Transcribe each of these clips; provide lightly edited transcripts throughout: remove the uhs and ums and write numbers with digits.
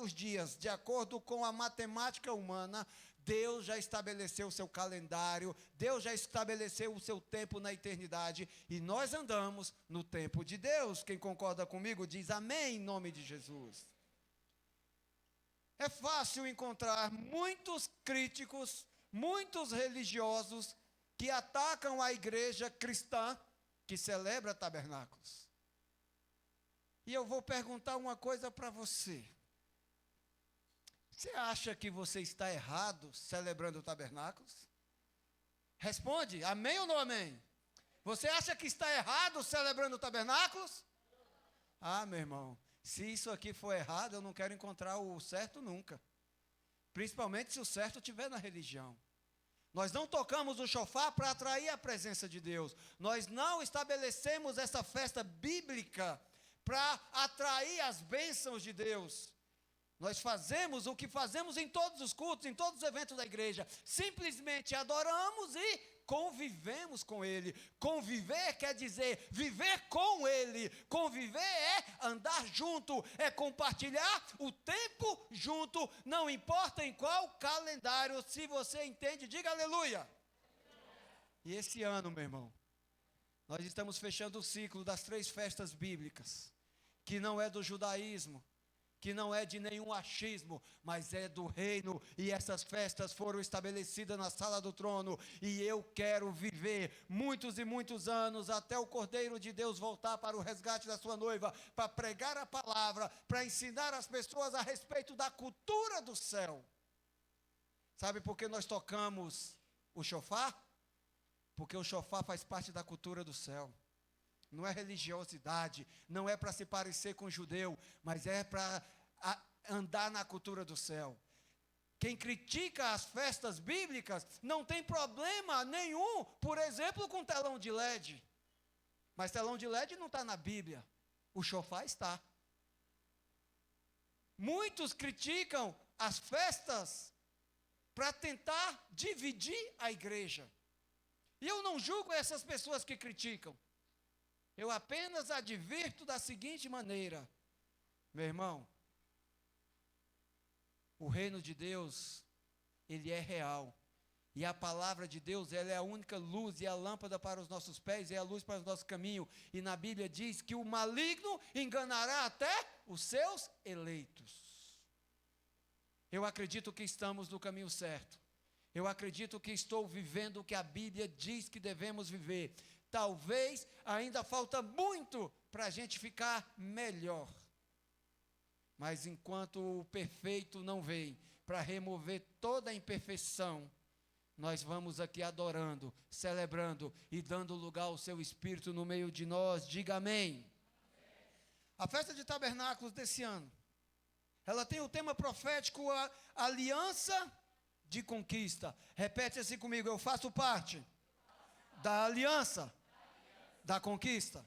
os dias de acordo com a matemática humana, Deus já estabeleceu o seu calendário, Deus já estabeleceu o seu tempo na eternidade, e nós andamos no tempo de Deus. Quem concorda comigo diz amém em nome de Jesus. É fácil encontrar muitos críticos, muitos religiosos que atacam a igreja cristã que celebra tabernáculos. E eu vou perguntar uma coisa para você. Você acha que você está errado celebrando tabernáculos? Responde, amém ou não amém? Você acha que está errado celebrando tabernáculos? Ah, meu irmão, se isso aqui for errado, eu não quero encontrar o certo nunca. Principalmente se o certo estiver na religião. Nós não tocamos o chofar para atrair a presença de Deus. Nós não estabelecemos essa festa bíblica para atrair as bênçãos de Deus. Nós fazemos o que fazemos em todos os cultos, em todos os eventos da igreja. Simplesmente adoramos e convivemos com Ele. Conviver quer dizer viver com Ele. Conviver é andar junto, é compartilhar o tempo junto, não importa em qual calendário. Se você entende, diga aleluia. E esse ano, meu irmão, nós estamos fechando o ciclo das 3 festas bíblicas, que não é do judaísmo, que não é de nenhum achismo, mas é do reino, e essas festas foram estabelecidas na sala do trono, e eu quero viver muitos e muitos anos, até o Cordeiro de Deus voltar para o resgate da sua noiva, para pregar a palavra, para ensinar as pessoas a respeito da cultura do céu. Sabe por que nós tocamos o chofar? Porque o chofar faz parte da cultura do céu. Não é religiosidade, não é para se parecer com o judeu, mas é para andar na cultura do céu. Quem critica as festas bíblicas não tem problema nenhum, por exemplo, com telão de LED. Mas telão de LED não está na Bíblia, o chofar está. Muitos criticam as festas para tentar dividir a igreja. E eu não julgo essas pessoas que criticam. Eu apenas advirto da seguinte maneira: meu irmão, o reino de Deus, ele é real. E a palavra de Deus, ela é a única luz e a lâmpada para os nossos pés, é a luz para o nosso caminho. E na Bíblia diz que o maligno enganará até os seus eleitos. Eu acredito que estamos no caminho certo. Eu acredito que estou vivendo o que a Bíblia diz que devemos viver. Talvez ainda falta muito para a gente ficar melhor. Mas enquanto o perfeito não vem para remover toda a imperfeição, nós vamos aqui adorando, celebrando e dando lugar ao seu Espírito no meio de nós. Diga amém. A festa de tabernáculos desse ano, ela tem o tema profético, a aliança de conquista. Repete assim comigo: eu faço parte da aliança da conquista.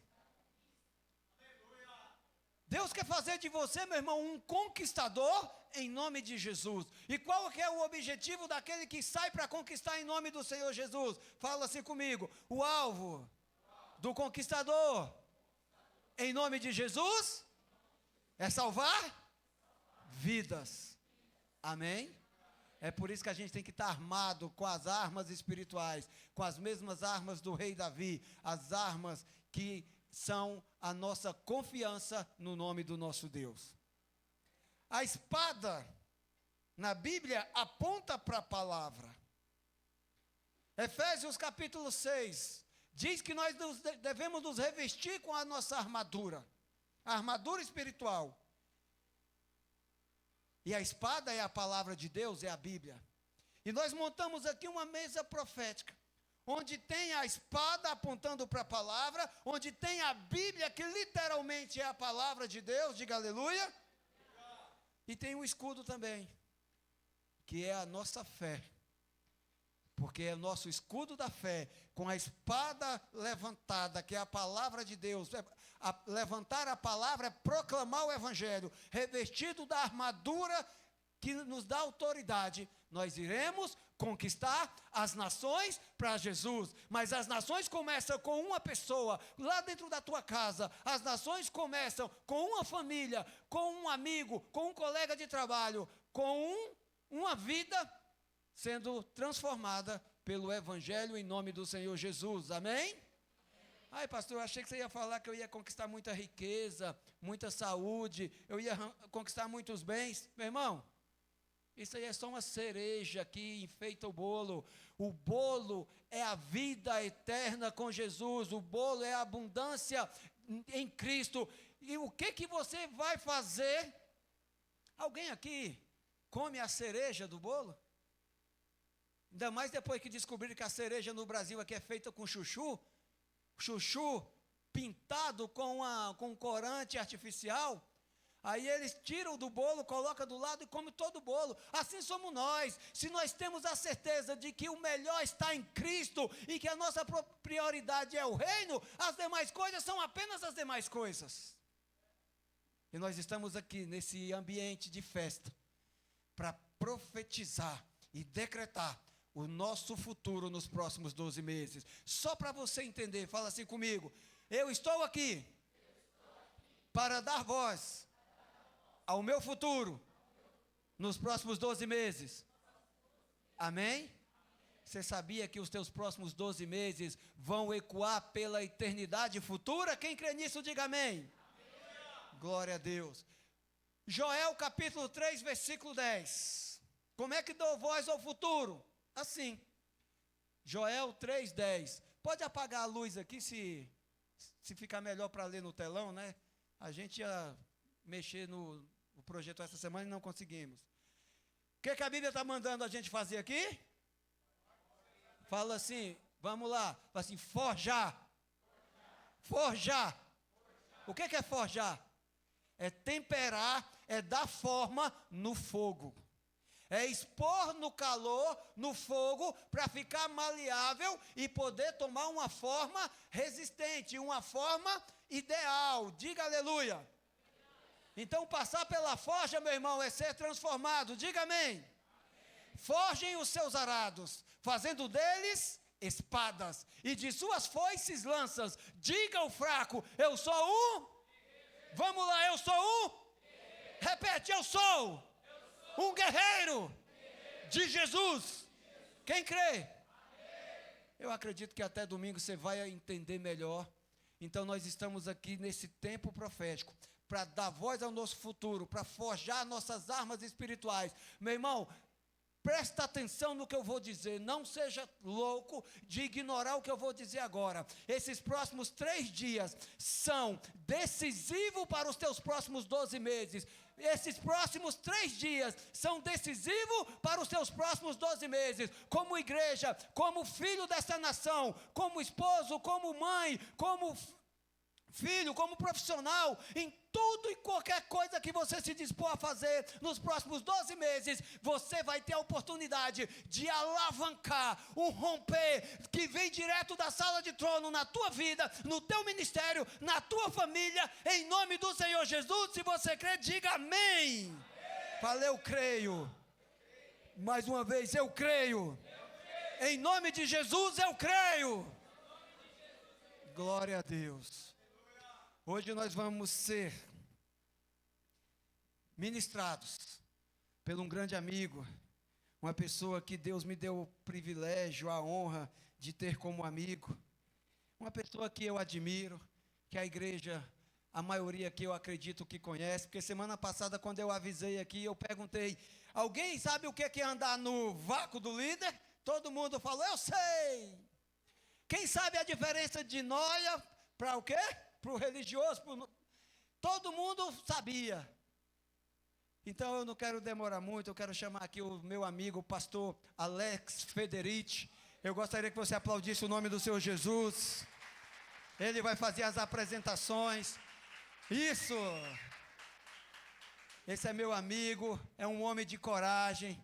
Deus quer fazer de você, meu irmão, um conquistador em nome de Jesus. E qual que é o objetivo daquele que sai para conquistar em nome do Senhor Jesus? Fala assim comigo: o alvo do conquistador em nome de Jesus é salvar vidas. Amém? É por isso que a gente tem que estar armado com as armas espirituais, com as mesmas armas do rei Davi, as armas que são a nossa confiança no nome do nosso Deus. A espada, na Bíblia, aponta para a palavra. Efésios capítulo 6, diz que nós devemos nos revestir com a nossa armadura, a armadura espiritual. E a espada é a palavra de Deus, é a Bíblia. E nós montamos aqui uma mesa profética, onde tem a espada apontando para a palavra, onde tem a Bíblia, que literalmente é a palavra de Deus, diga aleluia. E tem o escudo também, que é a nossa fé. Porque é o nosso escudo da fé, com a espada levantada, que é a palavra de Deus. Levantar a palavra é proclamar o evangelho, revestido da armadura que nos dá autoridade nós iremos conquistar as nações para Jesus. Mas as nações começam com uma pessoa, lá dentro da tua casa. As nações começam com uma família, com um amigo, com um colega de trabalho, com uma vida sendo transformada pelo Evangelho em nome do Senhor Jesus. Amém? Ai, pastor, eu achei que você ia falar que eu ia conquistar muita riqueza, muita saúde, eu ia conquistar muitos bens. Meu irmão, isso aí é só uma cereja que enfeita o bolo. O bolo é a vida eterna com Jesus. O bolo é a abundância em Cristo. E o que você vai fazer? Alguém aqui come a cereja do bolo? Ainda mais depois que descobriram que a cereja no Brasil aqui é feita com chuchu. Chuchu pintado com corante artificial. Aí eles tiram do bolo, colocam do lado e comem todo o bolo. Assim somos nós. Se nós temos a certeza de que o melhor está em Cristo e que a nossa prioridade é o reino, as demais coisas são apenas as demais coisas. E nós estamos aqui nesse ambiente de festa para profetizar e decretar o nosso futuro nos próximos 12 meses. Só para você entender, fala assim comigo. Eu estou aqui para dar voz ao meu futuro nos próximos 12 meses. Amém? Você sabia que os teus próximos 12 meses vão ecoar pela eternidade futura? Quem crê nisso, diga amém. Glória a Deus. Joel capítulo 3, versículo 10. Como é que dou voz ao futuro? Assim, Joel 3:10. Pode apagar a luz aqui se ficar melhor para ler no telão, né? A gente ia mexer no projeto essa semana e não conseguimos. O que a Bíblia está mandando a gente fazer aqui? Fala assim, vamos lá. Fala assim, forjar. Forjar. O que é forjar? É temperar, é dar forma no fogo. É expor no calor, no fogo, para ficar maleável e poder tomar uma forma resistente, uma forma ideal. Diga aleluia. Então, passar pela forja, meu irmão, é ser transformado. Diga amém. Forjem os seus arados, fazendo deles espadas, e de suas foices lanças. Diga ao fraco, eu sou um. Vamos lá, eu sou um. Repete, eu sou um guerreiro de Jesus. Quem crê? Eu acredito que até domingo você vai entender melhor. Então nós estamos aqui nesse tempo profético para dar voz ao nosso futuro, para forjar nossas armas espirituais. Meu irmão, presta atenção no que eu vou dizer. Não seja louco de ignorar o que eu vou dizer agora. Esses próximos 3 dias são decisivos para os teus próximos 12 meses. Esses próximos 3 dias são decisivos para os seus próximos 12 meses. Como igreja, como filho dessa nação, como esposo, como mãe, como filho, como profissional, em tudo e qualquer coisa que você se dispor a fazer nos próximos 12 meses, você vai ter a oportunidade de alavancar um romper que vem direto da sala de trono na tua vida, no teu ministério, na tua família, em nome do Senhor Jesus. Se você crê, diga amém. Fala, eu creio. Mais uma vez, eu creio. Em nome de Jesus, eu creio. Glória a Deus. Hoje nós vamos ser ministrados por um grande amigo, uma pessoa que Deus me deu o privilégio, a honra de ter como amigo, uma pessoa que eu admiro, que a igreja, a maioria que eu acredito que conhece, porque semana passada quando eu avisei aqui, eu perguntei, alguém sabe o que é andar no vácuo do líder? Todo mundo falou, eu sei. Quem sabe a diferença de noia para o quê? Para o religioso, todo mundo sabia. Então eu não quero demorar muito, eu quero chamar aqui o meu amigo, o pastor Alex Federici. Eu gostaria que você aplaudisse o nome do Senhor Jesus. Ele vai fazer as apresentações. Isso! Esse é meu amigo, é um homem de coragem.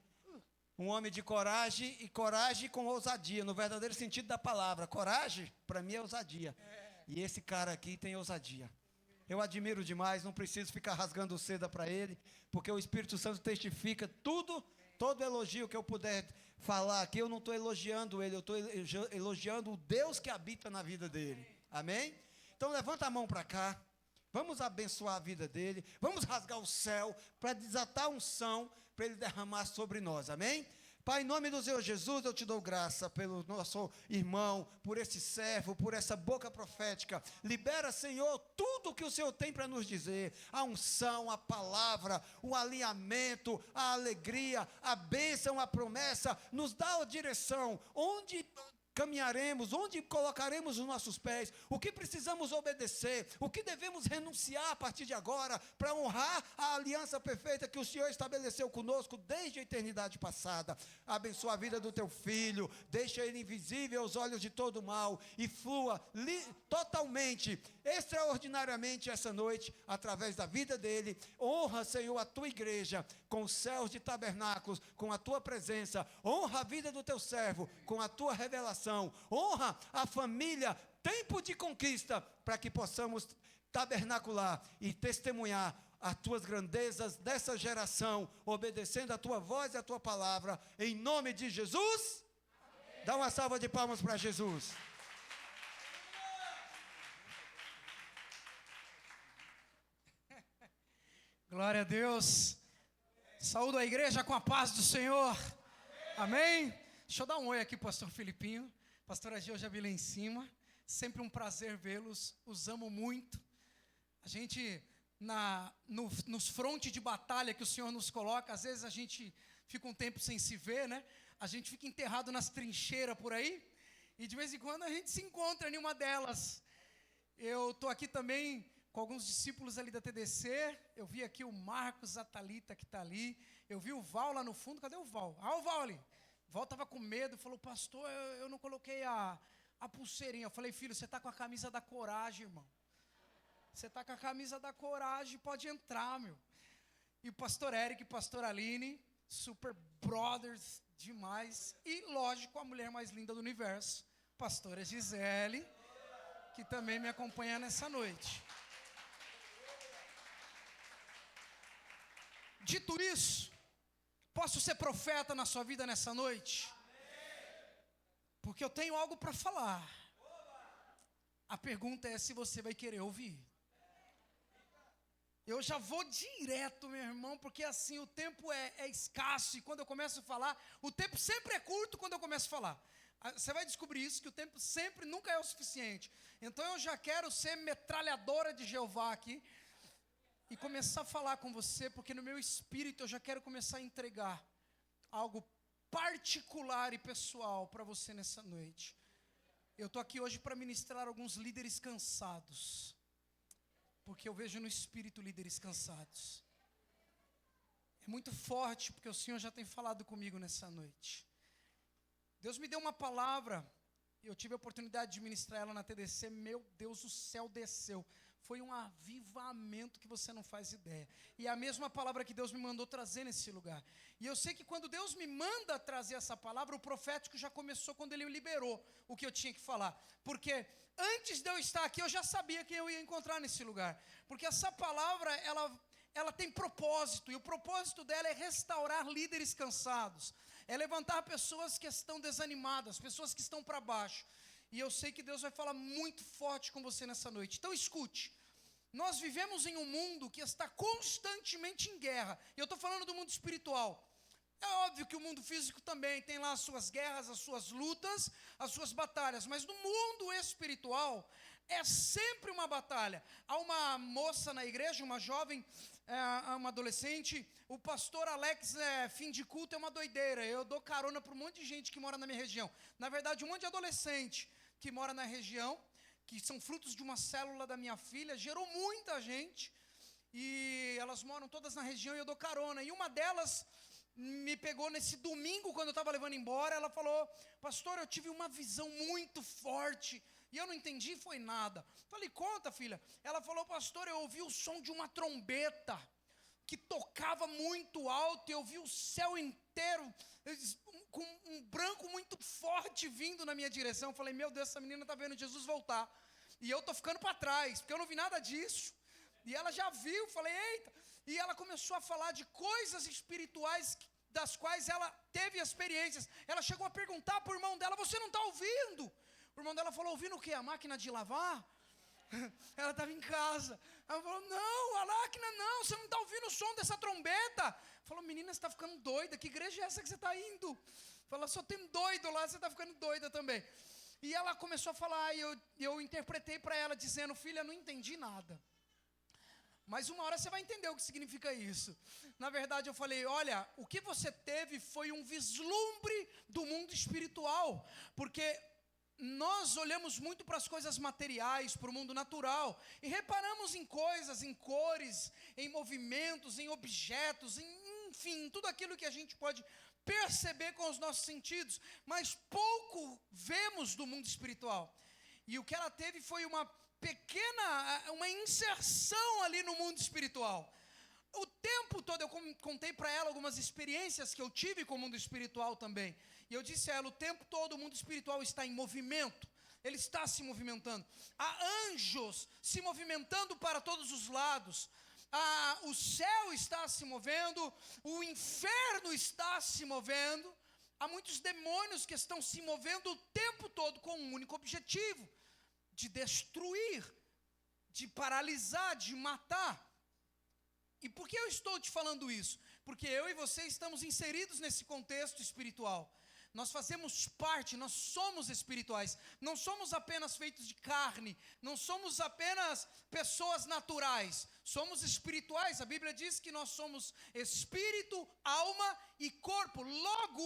Um homem de coragem e coragem com ousadia, no verdadeiro sentido da palavra. Coragem, para mim, é ousadia. E esse cara aqui tem ousadia. Eu admiro demais, não preciso ficar rasgando seda para ele, porque o Espírito Santo testifica tudo Todo elogio que eu puder falar aqui, eu não estou elogiando ele, eu estou elogiando o Deus que habita na vida dele. Amém? Então levanta a mão para cá. Vamos abençoar a vida dele. Vamos rasgar o céu para desatar a unção para ele derramar sobre nós. Amém? Pai, em nome do Senhor Jesus, eu te dou graça pelo nosso irmão, por esse servo, por essa boca profética. Libera, Senhor, tudo o que o Senhor tem para nos dizer. A unção, a palavra, o alinhamento, a alegria, a bênção, a promessa. Nos dá a direção. Onde caminharemos, onde colocaremos os nossos pés, o que precisamos obedecer, o que devemos renunciar a partir de agora, para honrar a aliança perfeita que o Senhor estabeleceu conosco desde a eternidade passada. Abençoa a vida do teu filho, deixa ele invisível aos olhos de todo mal, e flua totalmente, extraordinariamente essa noite, através da vida dele. Honra, Senhor, a tua igreja, com os céus de tabernáculos, com a tua presença. Honra a vida do teu servo, com a tua revelação. Honra a família, tempo de conquista, para que possamos tabernacular e testemunhar as tuas grandezas dessa geração, obedecendo a tua voz e a tua palavra, em nome de Jesus. Amém. Dá uma salva de palmas para Jesus. Glória a Deus. Saúdo a igreja com a paz do Senhor. Amém? Deixa eu dar um oi aqui, pastor Filipinho. Pastora Gil, já vi lá em cima. Sempre um prazer vê-los. Os amo muito. A gente, nos frontes de batalha que o Senhor nos coloca, às vezes a gente fica um tempo sem se ver, né? A gente fica enterrado nas trincheiras por aí. E de vez em quando a gente se encontra em uma delas. Eu estou aqui também com alguns discípulos ali da TDC. Eu vi aqui o Marcos, a Thalita que está ali. Eu vi o Val lá no fundo. Cadê o Val? Ah, o Val ali. O Val estava com medo, falou, pastor, eu não coloquei a pulseirinha. Eu falei, filho, você está com a camisa da coragem, irmão. Você está com a camisa da coragem, pode entrar, meu. E o pastor Eric e pastor Aline, super brothers demais. E, lógico, a mulher mais linda do universo, pastora Gisele, que também me acompanha nessa noite. Dito isso, posso ser profeta na sua vida nessa noite? Porque eu tenho algo para falar. A pergunta é se você vai querer ouvir. Eu já vou direto, meu irmão, porque assim o tempo é escasso. E quando eu começo a falar, o tempo sempre é curto quando eu começo a falar. Você vai descobrir isso, que o tempo sempre, nunca é o suficiente. Então eu já quero ser metralhadora de Jeová aqui e começar a falar com você, porque no meu espírito eu já quero começar a entregar algo particular e pessoal para você nessa noite. Eu estou aqui hoje para ministrar alguns líderes cansados, porque eu vejo no espírito líderes cansados. É muito forte, porque o Senhor já tem falado comigo nessa noite. Deus me deu uma palavra, eu tive a oportunidade de ministrar ela na TDC, meu Deus, o céu desceu. Foi um avivamento que você não faz ideia. E é a mesma palavra que Deus me mandou trazer nesse lugar. E eu sei que quando Deus me manda trazer essa palavra, o profético já começou quando Ele liberou o que eu tinha que falar. Porque antes de eu estar aqui, eu já sabia que eu ia encontrar nesse lugar. Porque essa palavra, ela tem propósito. E o propósito dela é restaurar líderes cansados. É levantar pessoas que estão desanimadas, pessoas que estão para baixo. E eu sei que Deus vai falar muito forte com você nessa noite. Então escute. Nós vivemos em um mundo que está constantemente em guerra. E eu estou falando do mundo espiritual. É óbvio que o mundo físico também tem lá as suas guerras, as suas lutas, as suas batalhas. Mas no mundo espiritual é sempre uma batalha. Há uma moça na igreja, uma jovem, uma adolescente. O pastor Alex, fim de culto é uma doideira. Eu dou carona para um monte de gente que mora na minha região. Na verdade, um monte de adolescente que mora na região, que são frutos de uma célula da minha filha, gerou muita gente, e elas moram todas na região e eu dou carona. E uma delas me pegou nesse domingo, quando eu estava levando embora, ela falou, pastor, eu tive uma visão muito forte, e eu não entendi, foi nada. Falei, conta, filha. Ela falou, pastor, eu ouvi o som de uma trombeta, que tocava muito alto, e eu vi o céu inteiro, com um branco muito forte vindo na minha direção. Eu falei, meu Deus, essa menina está vendo Jesus voltar. E eu estou ficando para trás, porque eu não vi nada disso. E ela já viu, falei, eita. E ela começou a falar de coisas espirituais das quais ela teve experiências. Ela chegou a perguntar para o irmão dela: você não está ouvindo? O irmão dela falou: ouvindo o quê? A máquina de lavar? Ela estava em casa. Ela falou: não, a máquina não, você não está ouvindo o som dessa trombeta? Falou: menina, você está ficando doida, que igreja é essa que você está indo? Falou: só tem doido lá, você está ficando doida também. E ela começou a falar, e eu interpretei para ela dizendo: filha, não entendi nada. Mas uma hora você vai entender o que significa isso. Na verdade, eu falei: olha, o que você teve foi um vislumbre do mundo espiritual. Porque nós olhamos muito para as coisas materiais, para o mundo natural, e reparamos em coisas, em cores, em movimentos, em objetos, enfim, tudo aquilo que a gente pode perceber com os nossos sentidos, mas pouco vemos do mundo espiritual. E o que ela teve foi uma inserção ali no mundo espiritual. O tempo todo eu contei para ela algumas experiências que eu tive com o mundo espiritual também. E eu disse a ela: o tempo todo o mundo espiritual está em movimento. Ele está se movimentando. Há anjos se movimentando para todos os lados. O céu está se movendo. O inferno está se movendo. Há muitos demônios que estão se movendo o tempo todo com um único objetivo: de destruir, de paralisar, de matar. E por que eu estou te falando isso? Porque eu e você estamos inseridos nesse contexto espiritual. Nós fazemos parte, nós somos espirituais. Não somos apenas feitos de carne, não somos apenas pessoas naturais. Somos espirituais. A Bíblia diz que nós somos espírito, alma e corpo. Logo,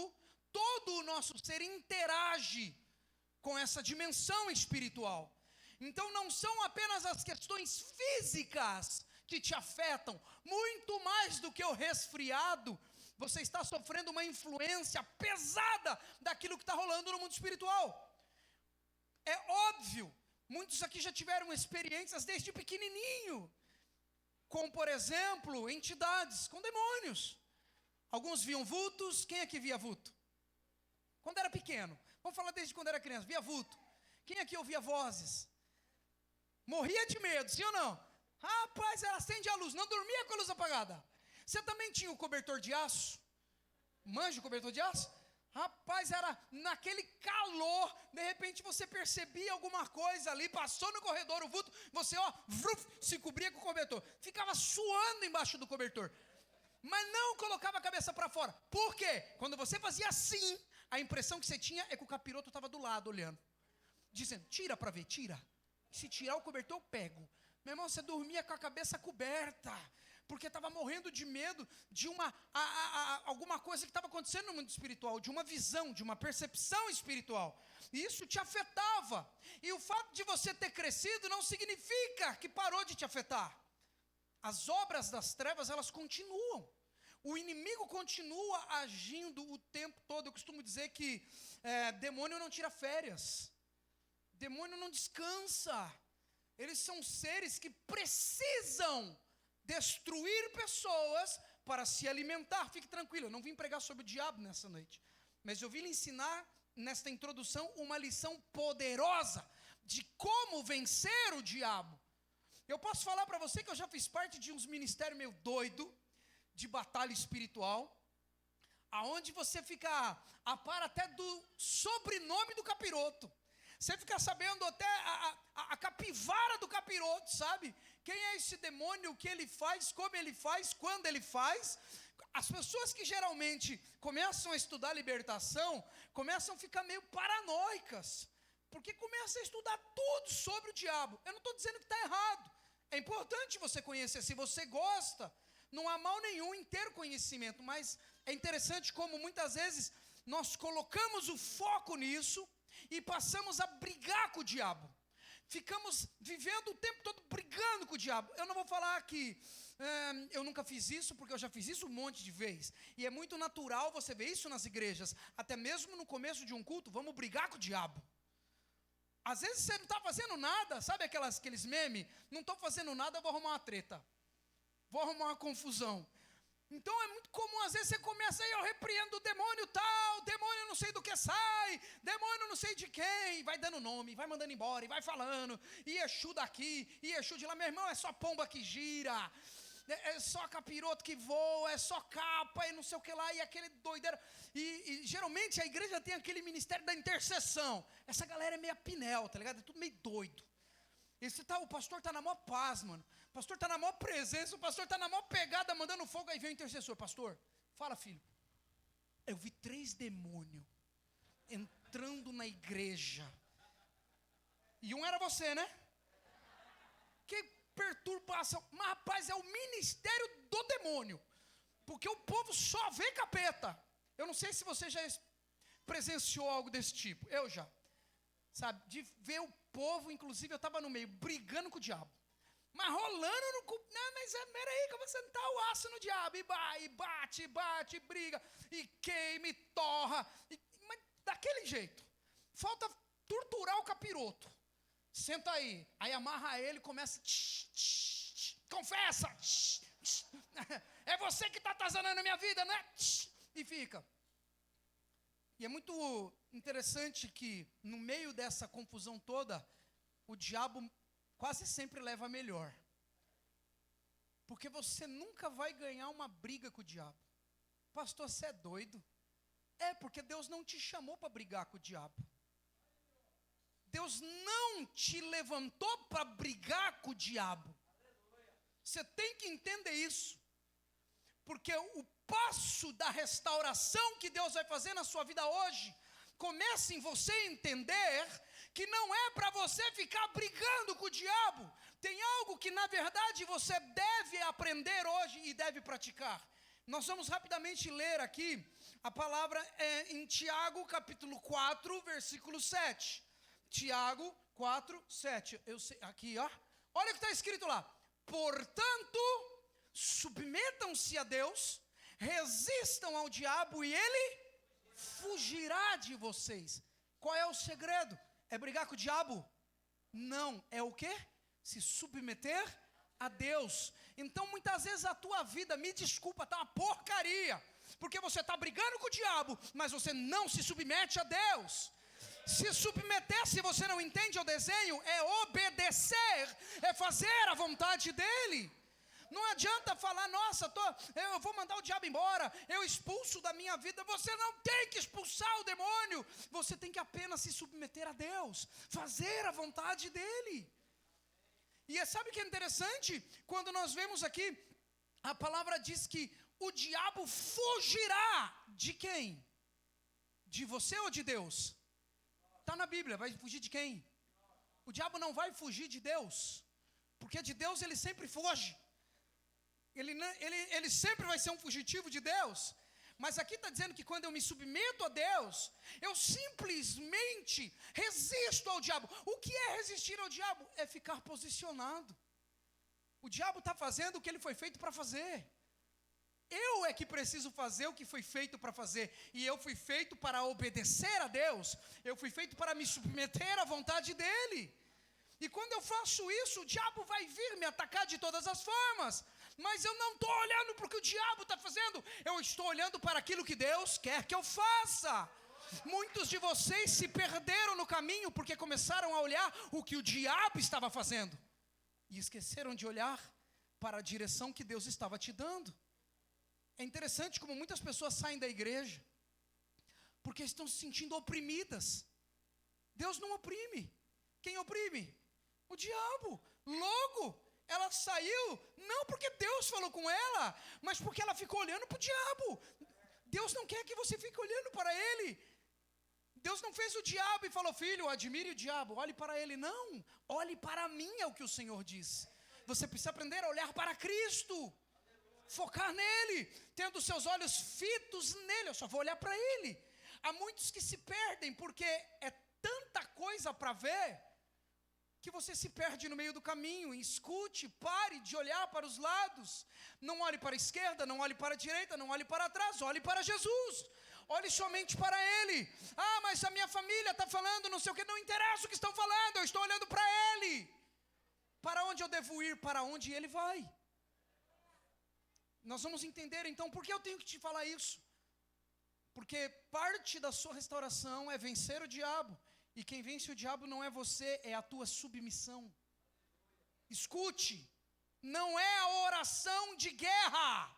todo o nosso ser interage com essa dimensão espiritual. Então não são apenas as questões físicas que te afetam, muito mais do que o resfriado. Você está sofrendo uma influência pesada daquilo que está rolando no mundo espiritual. É óbvio, muitos aqui já tiveram experiências desde pequenininho, com, por exemplo, entidades, com demônios. Alguns viam vultos. Quem aqui via vulto? Quando era pequeno. Vamos falar desde quando era criança. Via vulto. Quem aqui ouvia vozes? Morria de medo, sim ou não? Rapaz, ela acende a luz, não dormia com a luz apagada. Você também tinha o cobertor de aço? Manja o cobertor de aço? Rapaz, era naquele calor, de repente você percebia alguma coisa ali, passou no corredor o vulto, você se cobria com o cobertor. Ficava suando embaixo do cobertor, mas não colocava a cabeça para fora. Por quê? Quando você fazia assim, a impressão que você tinha é que o capiroto estava do lado, olhando, dizendo: tira para ver, tira. Se tirar o cobertor, eu pego. Meu irmão, você dormia com a cabeça coberta, porque estava morrendo de medo de alguma coisa que estava acontecendo no mundo espiritual, de uma visão, de uma percepção espiritual. E isso te afetava. E o fato de você ter crescido não significa que parou de te afetar. As obras das trevas, elas continuam. O inimigo continua agindo o tempo todo. Eu costumo dizer que demônio não tira férias. Demônio não descansa. Eles são seres que precisam destruir pessoas para se alimentar. Fique tranquilo, eu não vim pregar sobre o diabo nessa noite, mas eu vim lhe ensinar nesta introdução uma lição poderosa de como vencer o diabo. Eu posso falar para você que eu já fiz parte de uns ministérios meio doido, de batalha espiritual, aonde você fica a par até do sobrenome do capiroto. Você fica sabendo até a capivara do capiroto, sabe? Quem é esse demônio, o que ele faz, como ele faz, quando ele faz. As pessoas que geralmente começam a estudar libertação, começam a ficar meio paranoicas, porque começam a estudar tudo sobre o diabo. Eu não estou dizendo que está errado. É importante você conhecer, se você gosta, não há mal nenhum em ter conhecimento, mas é interessante como muitas vezes nós colocamos o foco nisso e passamos a brigar com o diabo. Ficamos vivendo o tempo todo brigando com o diabo. Eu não vou falar que eu nunca fiz isso, porque eu já fiz isso um monte de vezes. E é muito natural você ver isso nas igrejas. Até mesmo no começo de um culto, vamos brigar com o diabo. Às vezes você não está fazendo nada, sabe aqueles memes? Não estou fazendo nada, eu vou arrumar uma treta. Vou arrumar uma confusão. Então é muito comum, às vezes você começa aí, eu repreendo o demônio tal, demônio não sei do que sai, demônio não sei de quem, vai dando nome, vai mandando embora, e vai falando, e Exu daqui, e Exu de lá. Meu irmão, é só pomba que gira. é só capiroto que voa, é só capa, e não sei o que lá, e aquele doideiro. E geralmente a igreja tem aquele ministério da intercessão. Essa galera é meio pinel, tá ligado? É tudo meio doido. O pastor está na maior paz, mano. O pastor está na maior presença, o pastor está na maior pegada, mandando fogo, aí vem o intercessor. Pastor, fala, filho. Eu vi 3 demônios entrando na igreja. E um era você, né? Que perturbação. Mas, rapaz, é o ministério do demônio. Porque o povo só vê capeta. Eu não sei se você já presenciou algo desse tipo. Eu já. Sabe, de ver o povo, inclusive eu estava no meio, brigando com o diabo. Mas rolando no... Não, mas peraí que eu vou sentar o aço no diabo. E bate, briga. E queima, e torra. Mas daquele jeito. Falta torturar o capiroto. Senta aí. Aí amarra ele e começa... Confessa. É você que está atazanando a minha vida, né? E fica. E é muito interessante que no meio dessa confusão toda, o diabo quase sempre leva a melhor. Porque você nunca vai ganhar uma briga com o diabo. Pastor, você é doido? É, porque Deus não te chamou para brigar com o diabo. Deus não te levantou para brigar com o diabo. Você tem que entender isso. Porque o passo da restauração que Deus vai fazer na sua vida hoje, começa em você entender que não é para você ficar brigando com o diabo. Tem algo que na verdade você deve aprender hoje e deve praticar. Nós vamos rapidamente ler aqui, a palavra é em Tiago capítulo 4, versículo 7. Tiago 4, 7. Eu sei, aqui, ó. Olha o que está escrito lá. Portanto, submetam-se a Deus, resistam ao diabo e ele fugirá de vocês. Qual é o segredo? É brigar com o diabo? Não, é o quê? Se submeter a Deus. Então muitas vezes a tua vida, me desculpa, está uma porcaria, porque você está brigando com o diabo, mas você não se submete a Deus. Se submeter, se você não entende o desenho, é obedecer, é fazer a vontade dele. Não adianta falar, nossa, eu vou mandar o diabo embora, eu expulso da minha vida. Você não tem que expulsar o demônio, você tem que apenas se submeter a Deus, fazer a vontade dele. E sabe o que é interessante? Quando nós vemos aqui, a palavra diz que o diabo fugirá de quem? De você ou de Deus? Está na Bíblia, vai fugir de quem? O diabo não vai fugir de Deus, porque de Deus ele sempre foge. Ele sempre vai ser um fugitivo de Deus. Mas aqui está dizendo que quando eu me submeto a Deus, eu simplesmente resisto ao diabo. O que é resistir ao diabo? É ficar posicionado. O diabo está fazendo o que ele foi feito para fazer. Eu é que preciso fazer o que foi feito para fazer. E eu fui feito para obedecer a Deus. Eu fui feito para me submeter à vontade dEle. E quando eu faço isso, o diabo vai vir me atacar de todas as formas. Mas eu não estou olhando para o que o diabo está fazendo. Eu estou olhando para aquilo que Deus quer que eu faça. Muitos de vocês se perderam no caminho porque começaram a olhar o que o diabo estava fazendo. E esqueceram de olhar para a direção que Deus estava te dando. É interessante como muitas pessoas saem da igreja porque estão se sentindo oprimidas. Deus não oprime. Quem oprime? O diabo. Logo, ela saiu não porque Deus falou com ela, mas porque ela ficou olhando para o diabo. Deus não quer que você fique olhando para ele. Deus não fez o diabo e falou, filho, admire o diabo, olhe para ele. Não, olhe para mim, é o que o Senhor diz. Você precisa aprender a olhar para Cristo. Focar nele, tendo seus olhos fitos nele. Eu só vou olhar para ele. Há muitos que se perdem porque é tanta coisa para ver que você se perde no meio do caminho. Escute, pare de olhar para os lados. Não olhe para a esquerda, não olhe para a direita, não olhe para trás, olhe para Jesus. Olhe somente para ele. Ah, mas a minha família está falando não sei o que. Não interessa o que estão falando, eu estou olhando para ele. Para onde eu devo ir? Para onde ele vai? Nós vamos entender então por que eu tenho que te falar isso. Porque parte da sua restauração é vencer o diabo. E quem vence o diabo não é você, é a tua submissão. Escute, Não é a oração de guerra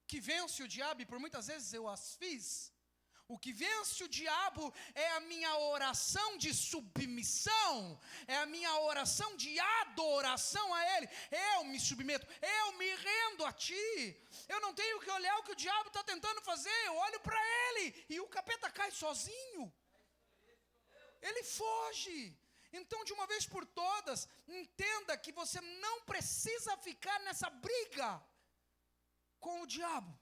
que vence o diabo, e por muitas vezes eu as fiz. O que vence o diabo é a minha oração de submissão, é a minha oração de adoração a Ele. Eu me submeto, eu me rendo a Ti. Eu não tenho que olhar o que o diabo está tentando fazer, eu olho para Ele e o capeta cai sozinho. Ele foge. Então, de uma vez por todas, entenda que você não precisa ficar nessa briga com o diabo.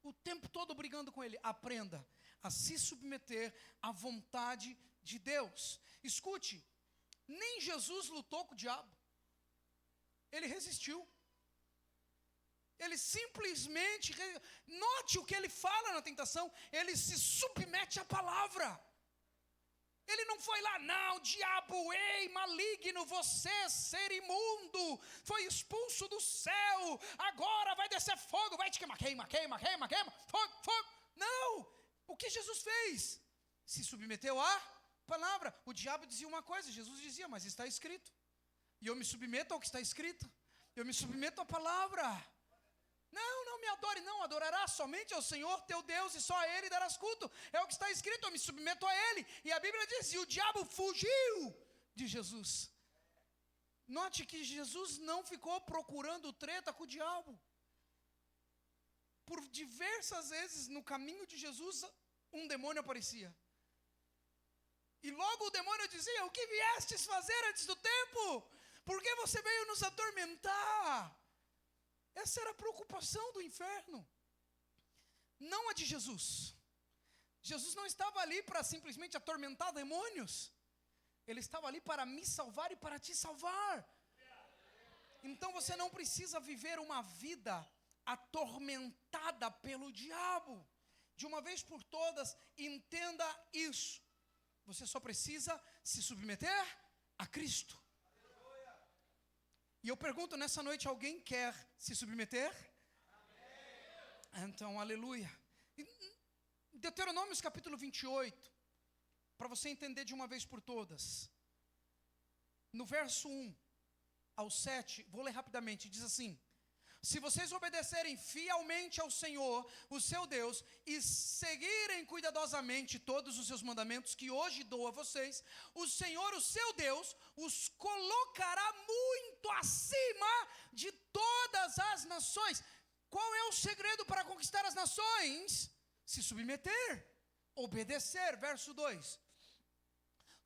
O tempo todo brigando com ele. Aprenda a se submeter à vontade de Deus. Escute, nem Jesus lutou com o diabo. Ele resistiu. Ele simplesmente, note o que ele fala na tentação, ele se submete à palavra. Ele não foi lá, não, diabo, ei, maligno, você, ser imundo, foi expulso do céu, agora vai descer fogo, vai te queimar, queima, fogo. Não, o que Jesus fez? Se submeteu à palavra. O diabo dizia uma coisa, Jesus dizia, mas está escrito. E eu me submeto ao que está escrito, eu me submeto à palavra. Não me adore, não, adorarás somente ao Senhor teu Deus e só a Ele darás culto. É o que está escrito, eu me submeto a Ele. E a Bíblia diz, e o diabo fugiu de Jesus. Note que Jesus não ficou procurando treta com o diabo. Por diversas vezes no caminho de Jesus, um demônio aparecia. E logo o demônio dizia, o que viestes fazer antes do tempo? Por que você veio nos atormentar? Essa era a preocupação do inferno, não a de Jesus. Jesus não estava ali para simplesmente atormentar demônios. Ele estava ali para me salvar e para te salvar. Então você não precisa viver uma vida atormentada pelo diabo. De uma vez por todas, entenda isso. Você só precisa se submeter a Cristo. E eu pergunto nessa noite, alguém quer se submeter? Amém. Então, aleluia. Deuteronômios capítulo 28, para você entender de uma vez por todas. No verso 1 ao 7, vou ler rapidamente, diz assim: se vocês obedecerem fielmente ao Senhor, o seu Deus, e seguirem cuidadosamente todos os seus mandamentos que hoje dou a vocês, o Senhor, o seu Deus, os colocará muito acima de todas as nações. Qual é o segredo para conquistar as nações? Se submeter, obedecer. Verso 2.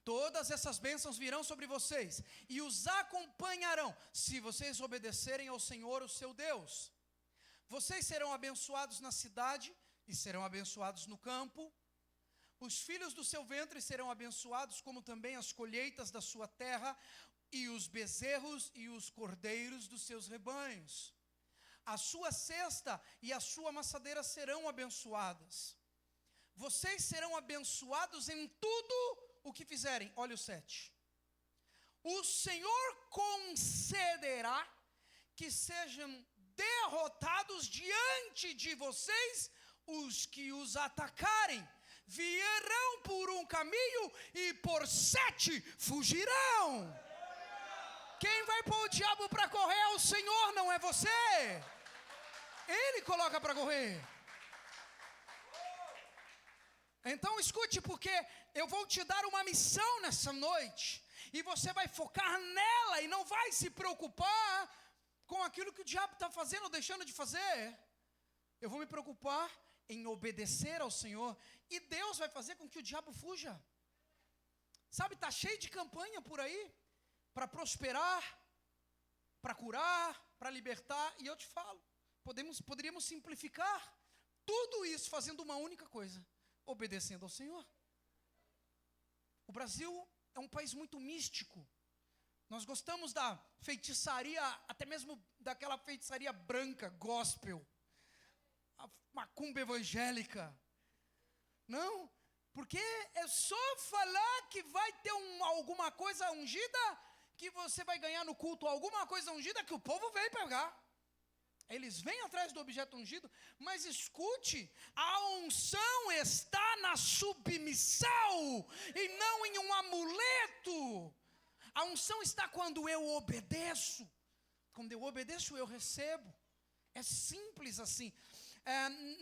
Todas essas bênçãos virão sobre vocês e os acompanharão, se vocês obedecerem ao Senhor, o seu Deus. Vocês serão abençoados na cidade e serão abençoados no campo. Os filhos do seu ventre serão abençoados, como também as colheitas da sua terra, e os bezerros e os cordeiros dos seus rebanhos. A sua cesta e a sua amassadeira serão abençoadas. Vocês serão abençoados em tudo o que fizerem. Olha o 7. O Senhor concederá que sejam derrotados diante de vocês os que os atacarem. Virão por um caminho e por 7 fugirão. Quem vai pôr o diabo para correr é o Senhor, não é você. Ele coloca para correr. Então escute, porque eu vou te dar uma missão nessa noite, e você vai focar nela e não vai se preocupar com aquilo que o diabo está fazendo ou deixando de fazer. Eu vou me preocupar em obedecer ao Senhor, e Deus vai fazer com que o diabo fuja. Sabe, está cheio de campanha por aí, para prosperar, para curar, para libertar, e eu te falo, poderíamos simplificar tudo isso fazendo uma única coisa: obedecendo ao Senhor. O Brasil é um país muito místico. Nós gostamos da feitiçaria, até mesmo daquela feitiçaria branca, gospel, a macumba evangélica. Não, porque é só falar que vai ter alguma coisa ungida, que você vai ganhar no culto alguma coisa ungida, que o povo vem pegar. Eles vêm atrás do objeto ungido, mas escute, a unção está na submissão e não em um amuleto. A unção está quando eu obedeço. Quando eu obedeço, eu recebo. É simples assim.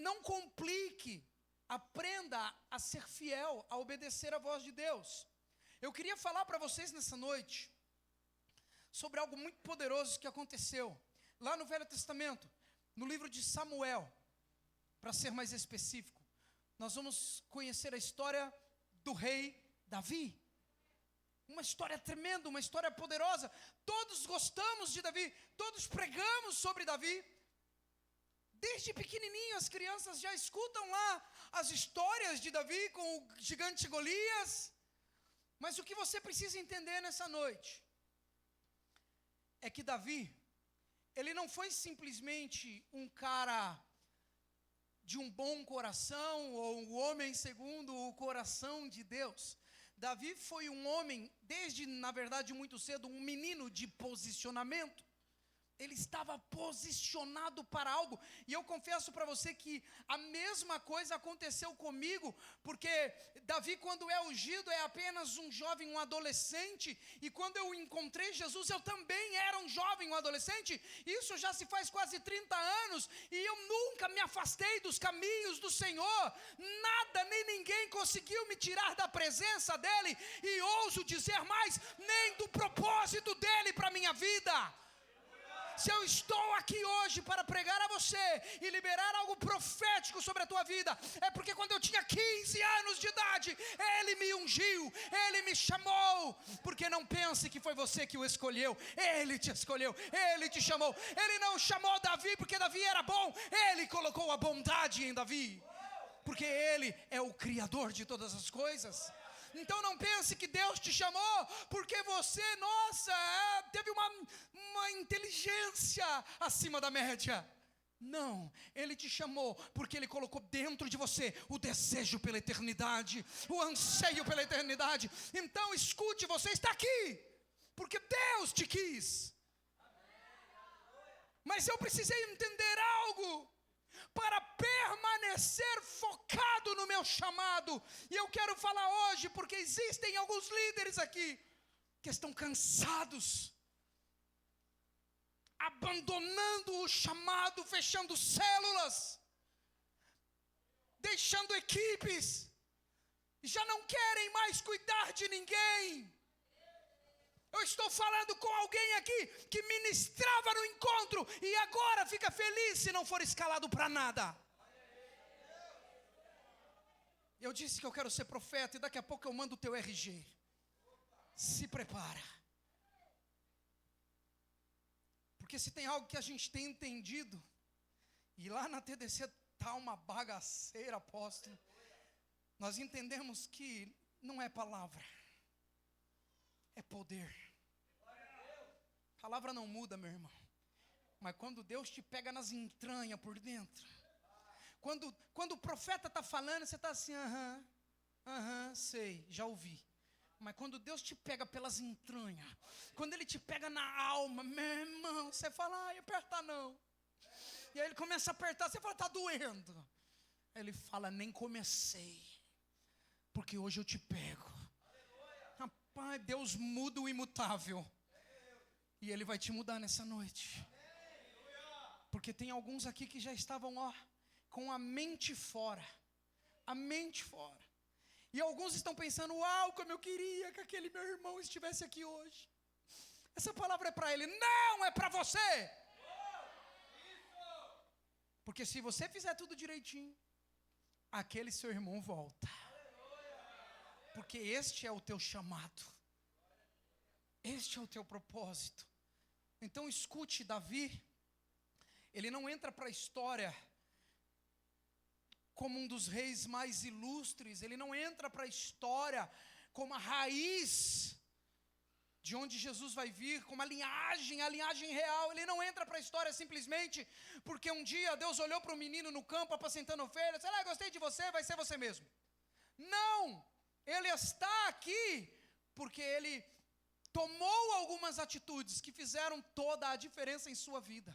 Não complique. Aprenda a ser fiel, a obedecer a voz de Deus. Eu queria falar para vocês nessa noite sobre algo muito poderoso que aconteceu lá no Velho Testamento, no livro de Samuel, para ser mais específico. Nós vamos conhecer a história do rei Davi. Uma história tremenda, uma história poderosa. Todos gostamos de Davi, todos pregamos sobre Davi. Desde pequenininho as crianças já escutam lá as histórias de Davi com o gigante Golias. Mas o que você precisa entender nessa noite é que Davi, ele não foi simplesmente um cara de um bom coração ou um homem segundo o coração de Deus. Davi foi um homem, desde, na verdade, muito cedo, um menino de posicionamento. Ele estava posicionado para algo. E eu confesso para você que a mesma coisa aconteceu comigo, porque Davi, quando é ungido, é apenas um jovem, um adolescente. E quando eu encontrei Jesus, eu também era um jovem, um adolescente. Isso já se faz quase 30 anos. E eu nunca me afastei dos caminhos do Senhor. Nada, nem ninguém conseguiu me tirar da presença dEle. E ouso dizer mais, nem do propósito dEle para a minha vida. Se eu estou aqui hoje para pregar a você e liberar algo profético sobre a tua vida, é porque quando eu tinha 15 anos de idade, Ele me ungiu, Ele me chamou. Porque não pense que foi você que o escolheu, Ele te escolheu, Ele te chamou. Ele não chamou Davi porque Davi era bom, Ele colocou a bondade em Davi, porque Ele é o Criador de todas as coisas. Então não pense que Deus te chamou porque você, teve uma inteligência acima da média. Não, Ele te chamou porque Ele colocou dentro de você o desejo pela eternidade, o anseio pela eternidade. Então escute, você está aqui porque Deus te quis. Mas eu precisei entender algo para permanecer focado no meu chamado. E eu quero falar hoje, porque existem alguns líderes aqui que estão cansados, abandonando o chamado, fechando células, deixando equipes, já não querem mais cuidar de ninguém. Eu estou falando com alguém aqui que ministrava no encontro e agora fica feliz se não for escalado para nada. Eu disse que eu quero ser profeta e daqui a pouco eu mando o teu RG. Se prepara. Porque se tem algo que a gente tem entendido, e lá na TDC está uma bagaceira, apóstolo, nós entendemos que não é palavra, é poder. Palavra não muda, meu irmão. Mas quando Deus te pega nas entranhas por dentro, quando o profeta está falando, você está assim, sei, já ouvi. Mas quando Deus te pega pelas entranhas, quando Ele te pega na alma, meu irmão, você fala, apertar não. E aí Ele começa a apertar, você fala, está doendo. Aí Ele fala, nem comecei, porque hoje eu te pego. Rapaz, Deus muda o imutável. E Ele vai te mudar nessa noite. Porque tem alguns aqui que já estavam, com a mente fora. A mente fora. E alguns estão pensando, uau, como eu queria que aquele meu irmão estivesse aqui hoje. Essa palavra é para ele. Não, é para você. Porque se você fizer tudo direitinho, aquele seu irmão volta. Porque este é o teu chamado. Este é o teu propósito. Então escute, Davi, ele não entra para a história como um dos reis mais ilustres, ele não entra para a história como a raiz de onde Jesus vai vir, como a linhagem real. Ele não entra para a história simplesmente porque um dia Deus olhou para o menino no campo apacentando ovelhas, gostei de você, vai ser você mesmo. Não, ele está aqui porque ele tomou algumas atitudes que fizeram toda a diferença em sua vida.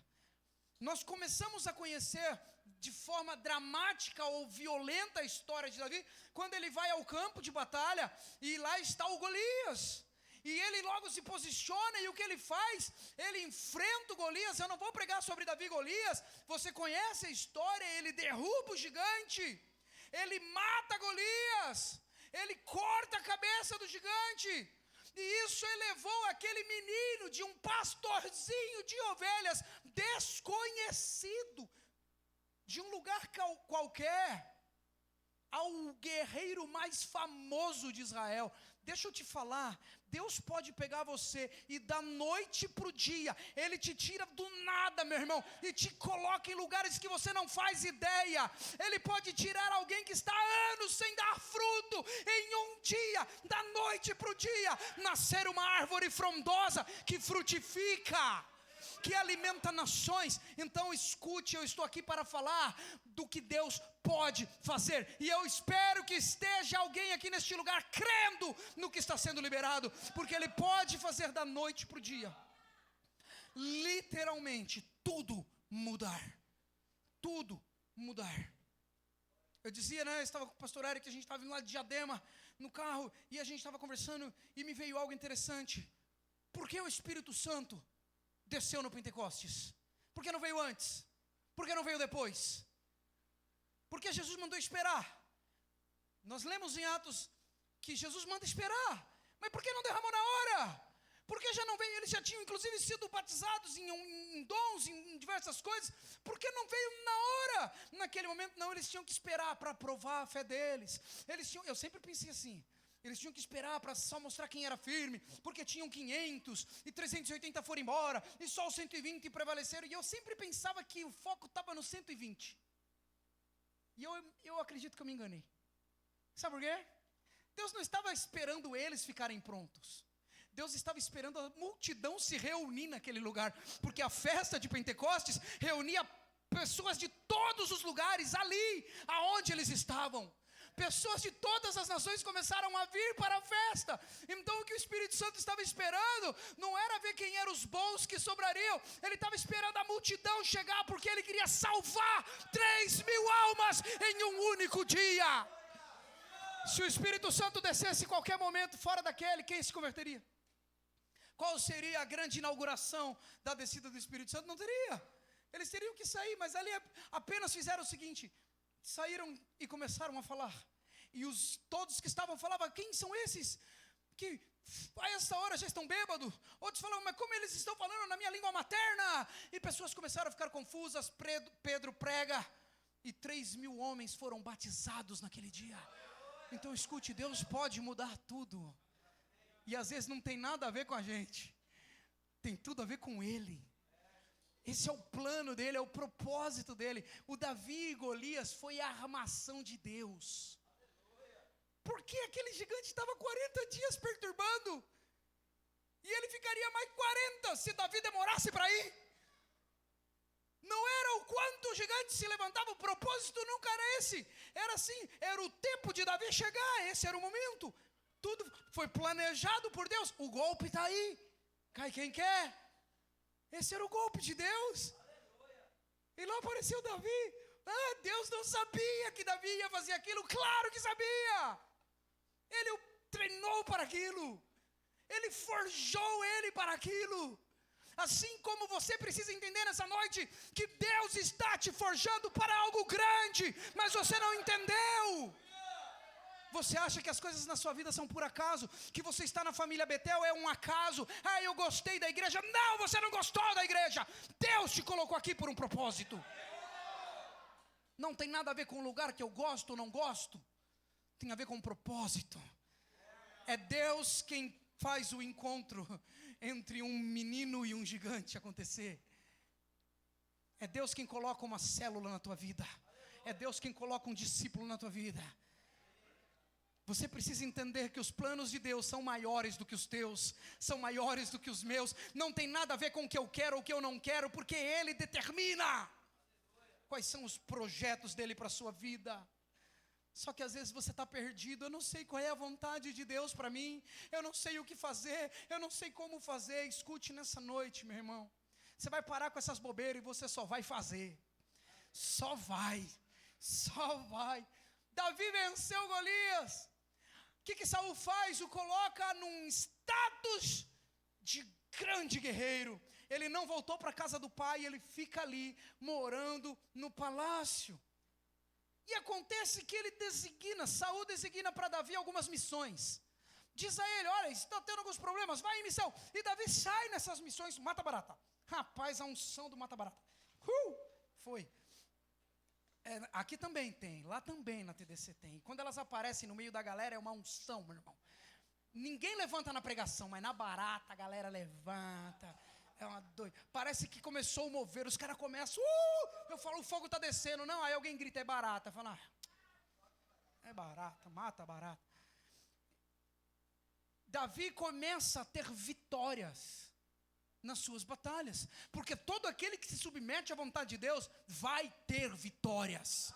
Nós começamos a conhecer de forma dramática ou violenta a história de Davi, quando ele vai ao campo de batalha, e lá está o Golias. E ele logo se posiciona, e o que ele faz? Ele enfrenta o Golias. Eu não vou pregar sobre Davi e Golias, você conhece a história. Ele derruba o gigante, ele mata Golias, ele corta a cabeça do gigante. E isso elevou aquele menino de um pastorzinho de ovelhas, desconhecido, de um lugar qualquer, ao guerreiro mais famoso de Israel. Deixa eu te falar, Deus pode pegar você e da noite para o dia, Ele te tira do nada, meu irmão, e te coloca em lugares que você não faz ideia. Ele pode tirar alguém que está há anos sem dar fruto, em um dia, da noite para o dia, nascer uma árvore frondosa que frutifica, que alimenta nações. Então escute, eu estou aqui para falar do que Deus pode fazer, e eu espero que esteja alguém aqui neste lugar crendo no que está sendo liberado, porque Ele pode fazer da noite para o dia, literalmente tudo mudar, tudo mudar. Eu dizia, né, eu estava com o pastor Eric, a gente estava indo lá de Diadema, no carro, e a gente estava conversando, e me veio algo interessante. Por que o Espírito Santo desceu no Pentecostes? Por que não veio antes? Por que não veio depois? Porque Jesus mandou esperar. Nós lemos em Atos que Jesus manda esperar. Mas por que não derramou na hora? Porque já não veio, eles já tinham inclusive sido batizados em dons, em diversas coisas. Por que não veio na hora? Naquele momento não, eles tinham que esperar para provar a fé deles. Eu sempre pensei assim, eles tinham que esperar para só mostrar quem era firme, porque tinham 500 e 380 foram embora, e só os 120 prevaleceram. E eu sempre pensava que o foco estava no 120. E eu acredito que eu me enganei. Sabe por quê? Deus não estava esperando eles ficarem prontos. Deus estava esperando a multidão se reunir naquele lugar, porque a festa de Pentecostes reunia pessoas de todos os lugares ali, aonde eles estavam. Pessoas de todas as nações começaram a vir para a festa. Então o que o Espírito Santo estava esperando não era ver quem eram os bons que sobrariam. Ele estava esperando a multidão chegar, porque ele queria salvar 3.000 almas em um único dia. Se o Espírito Santo descesse em qualquer momento fora daquele, quem se converteria? Qual seria a grande inauguração da descida do Espírito Santo? Não teria. Eles teriam que sair, mas ali apenas fizeram o seguinte: saíram e começaram a falar. E todos que estavam falavam: quem são esses que a essa hora já estão bêbados? Outros falavam: mas como eles estão falando na minha língua materna? E pessoas começaram a ficar confusas. Pedro prega, e 3.000 homens foram batizados naquele dia. Então escute, Deus pode mudar tudo. E às vezes não tem nada a ver com a gente, tem tudo a ver com Ele. Esse é o plano dele, é o propósito dele. O Davi e Golias foi a armação de Deus. Porque aquele gigante estava 40 dias perturbando, e ele ficaria mais 40 se Davi demorasse para ir. Não era o quanto o gigante se levantava, o propósito nunca era esse. Era assim, era o tempo de Davi chegar, esse era o momento. Tudo foi planejado por Deus. O golpe está aí, cai quem quer. Esse era o golpe de Deus. E lá apareceu Davi. Deus não sabia que Davi ia fazer aquilo. Claro que sabia. Ele o treinou para aquilo. Ele forjou ele para aquilo. Assim como você precisa entender nessa noite que Deus está te forjando para algo grande, mas você não entendeu. Você acha que as coisas na sua vida são por acaso? Que você está na família Betel é um acaso? Eu gostei da igreja. Não, você não gostou da igreja. Deus te colocou aqui por um propósito. Não tem nada a ver com o lugar que eu gosto ou não gosto. Tem a ver com um propósito. É Deus quem faz o encontro entre um menino e um gigante acontecer. É Deus quem coloca uma célula na tua vida. É Deus quem coloca um discípulo na tua vida. Você precisa entender que os planos de Deus são maiores do que os teus, são maiores do que os meus. Não tem nada a ver com o que eu quero ou o que eu não quero, porque Ele determina quais são os projetos dEle para a sua vida. Só que às vezes você está perdido. Eu não sei qual é a vontade de Deus para mim, eu não sei o que fazer, eu não sei como fazer. Escute nessa noite, meu irmão, você vai parar com essas bobeiras e você só vai fazer. Só vai. Davi venceu Golias. que Saul faz? O coloca num status de grande guerreiro. Ele não voltou para a casa do pai, ele fica ali, morando no palácio. E acontece que Saul designa para Davi algumas missões. Diz a ele, olha, está tendo alguns problemas, vai em missão. E Davi sai nessas missões, mata barata. Rapaz, a unção do mata barata. Foi. Aqui também tem, lá também na TDC tem. Quando elas aparecem no meio da galera, é uma unção, meu irmão. Ninguém levanta na pregação, mas na barata a galera levanta. É uma doida. Parece que começou a mover, os caras começam, eu falo, o fogo está descendo. Não, aí alguém grita, é barata. Fala, é barata, mata a barata. Davi começa a ter vitórias nas suas batalhas, porque todo aquele que se submete à vontade de Deus vai ter vitórias.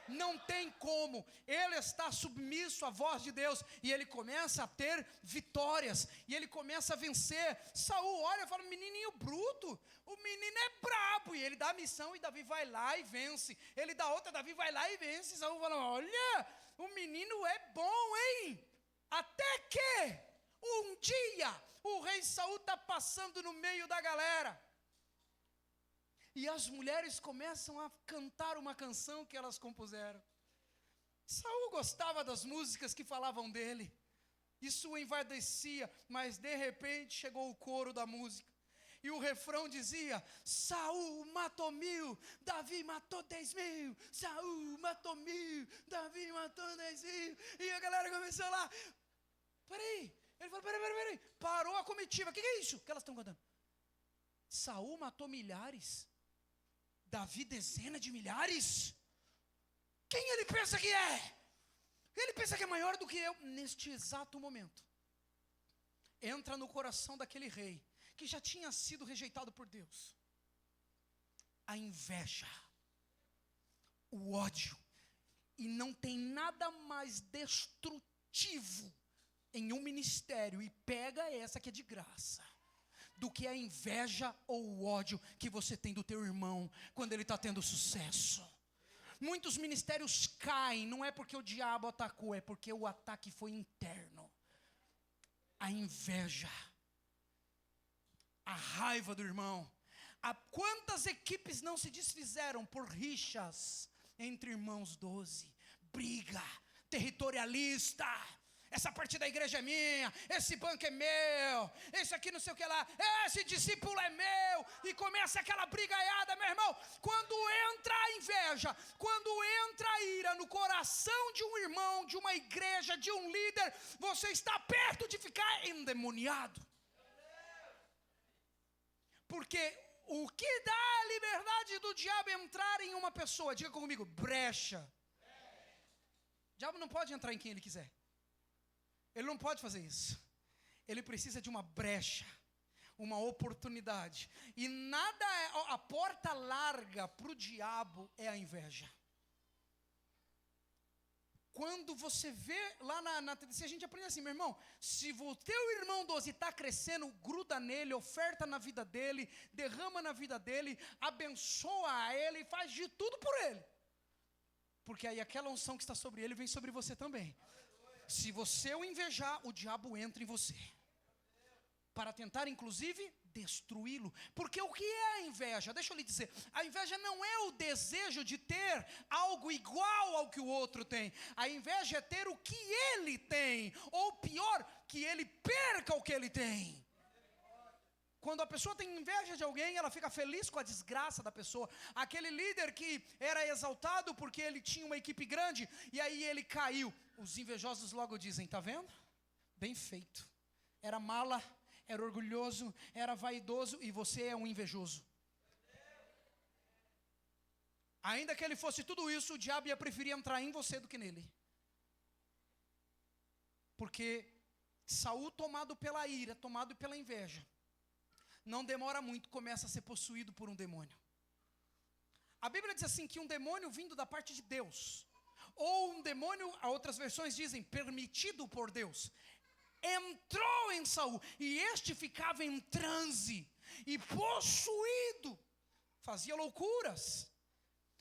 Não tem como, ele está submisso à voz de Deus, e ele começa a ter vitórias, e ele começa a vencer. Saul olha e fala, menininho bruto, o menino é brabo, e ele dá a missão, e Davi vai lá e vence. Ele dá outra, Davi vai lá e vence. Saul fala, olha, o menino é bom, hein? Até que um dia o rei Saul está passando no meio da galera, e as mulheres começam a cantar uma canção que elas compuseram. Saul gostava das músicas que falavam dele, isso o envardecia, mas de repente chegou o coro da música, e o refrão dizia, Saul matou 1000, Davi matou 10.000, Saul matou 1000, Davi matou 10.000, e a galera começou lá, peraí, ele falou, peraí, parou a comitiva, o que é isso que elas estão cantando? Saul matou milhares, Davi dezenas de milhares. Quem ele pensa que é? Ele pensa que é maior do que eu. Neste exato momento, entra no coração daquele rei, que já tinha sido rejeitado por Deus, a inveja, o ódio. E não tem nada mais destrutivo em um ministério, e pega essa que é de graça, do que a inveja ou o ódio que você tem do teu irmão quando ele está tendo sucesso. Muitos ministérios caem, não é porque o diabo atacou, é porque o ataque foi interno. A inveja, a raiva do irmão. Quantas equipes não se desfizeram por rixas entre irmãos? 12, briga, territorialista. Essa parte da igreja é minha, esse banco é meu, esse aqui não sei o que lá, esse discípulo é meu, e começa aquela brigaiada, meu irmão. Quando entra a inveja, quando entra a ira no coração de um irmão, de uma igreja, de um líder, você está perto de ficar endemoniado. Porque o que dá a liberdade do diabo entrar em uma pessoa, diga comigo, brecha. O diabo não pode entrar em quem ele quiser. Ele não pode fazer isso. Ele precisa de uma brecha, uma oportunidade. E nada a porta larga para o diabo é a inveja. Quando você vê lá na TDC, a gente aprende assim, meu irmão, se o teu irmão 12 está crescendo, gruda nele, oferta na vida dele, derrama na vida dele, abençoa ele, faz de tudo por ele. Porque aí aquela unção que está sobre ele vem sobre você também. Se você o invejar, o diabo entra em você, para tentar inclusive destruí-lo. Porque o que é a inveja? Deixa eu lhe dizer, a inveja não é o desejo de ter algo igual ao que o outro tem. A inveja é ter o que ele tem, ou pior, que ele perca o que ele tem. Quando a pessoa tem inveja de alguém, ela fica feliz com a desgraça da pessoa. Aquele líder que era exaltado porque ele tinha uma equipe grande, e aí ele caiu. Os invejosos logo dizem, tá vendo? Bem feito. Era mala, era orgulhoso, era vaidoso, e você é um invejoso. Ainda que ele fosse tudo isso, o diabo ia preferir entrar em você do que nele. Porque Saul, tomado pela ira, tomado pela inveja, não demora muito, começa a ser possuído por um demônio. A Bíblia diz assim, que um demônio vindo da parte de Deus, ou um demônio, outras versões dizem, permitido por Deus, entrou em Saul, e este ficava em transe, e possuído, fazia loucuras.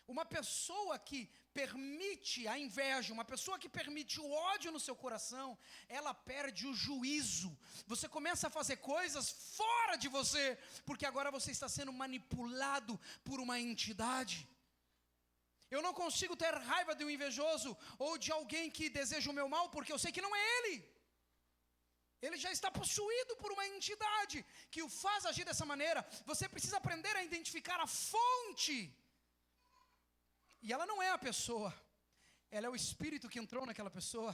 Uma pessoa que permite a inveja, uma pessoa que permite o ódio no seu coração, ela perde o juízo. Você começa a fazer coisas fora de você, porque agora você está sendo manipulado por uma entidade. Eu não consigo ter raiva de um invejoso ou de alguém que deseja o meu mal, porque eu sei que não é ele. Ele já está possuído por uma entidade que o faz agir dessa maneira. Você precisa aprender a identificar a fonte. E ela não é a pessoa, ela é o espírito que entrou naquela pessoa.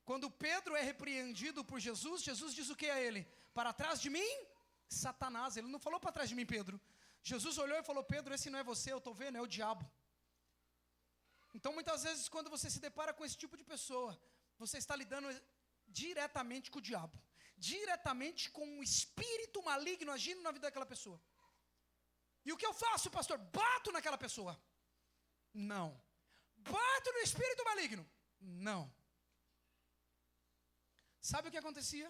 Quando Pedro é repreendido por Jesus, Jesus diz o que a ele? Para trás de mim, Satanás. Ele não falou para trás de mim, Pedro. Jesus olhou e falou: Pedro, esse não é você, eu estou vendo, é o diabo. Então muitas vezes quando você se depara com esse tipo de pessoa, você está lidando diretamente com o diabo, diretamente com um espírito maligno agindo na vida daquela pessoa. E o que eu faço, pastor? Bato naquela pessoa? Não. Bato no espírito maligno? Não. Sabe o que acontecia?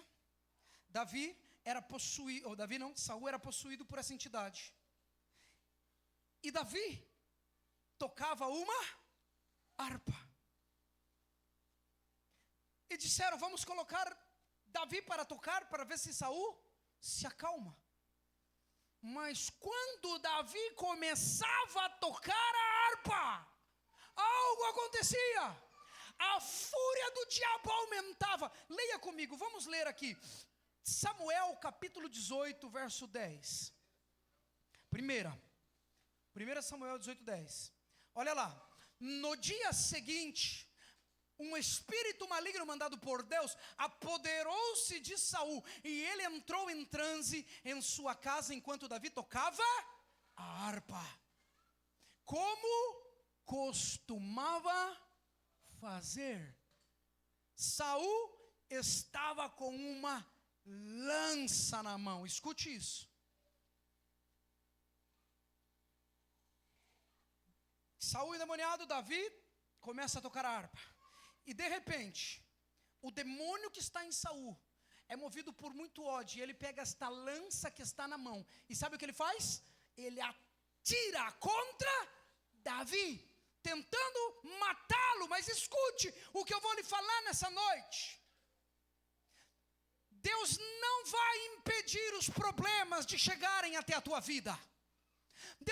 Saul era possuído por essa entidade. E Davi tocava uma harpa. E disseram: vamos colocar Davi para tocar, para ver se Saul se acalma. Mas quando Davi começava a tocar a harpa, algo acontecia. A fúria do diabo aumentava. Leia comigo, vamos ler aqui. Samuel capítulo 18, verso 10. 1 Samuel 18, 10. Olha lá. No dia seguinte, um espírito maligno mandado por Deus apoderou-se de Saul, e ele entrou em transe em sua casa enquanto Davi tocava a harpa, como costumava fazer. Saul estava com uma lança na mão. Escute isso. Saul endemoniado, Davi começa a tocar a harpa. E de repente, o demônio que está em Saul é movido por muito ódio. E ele pega esta lança que está na mão. E sabe o que ele faz? Ele atira contra Davi, tentando matá-lo. Mas escute o que eu vou lhe falar nessa noite. Deus não vai impedir os problemas de chegarem até a tua vida.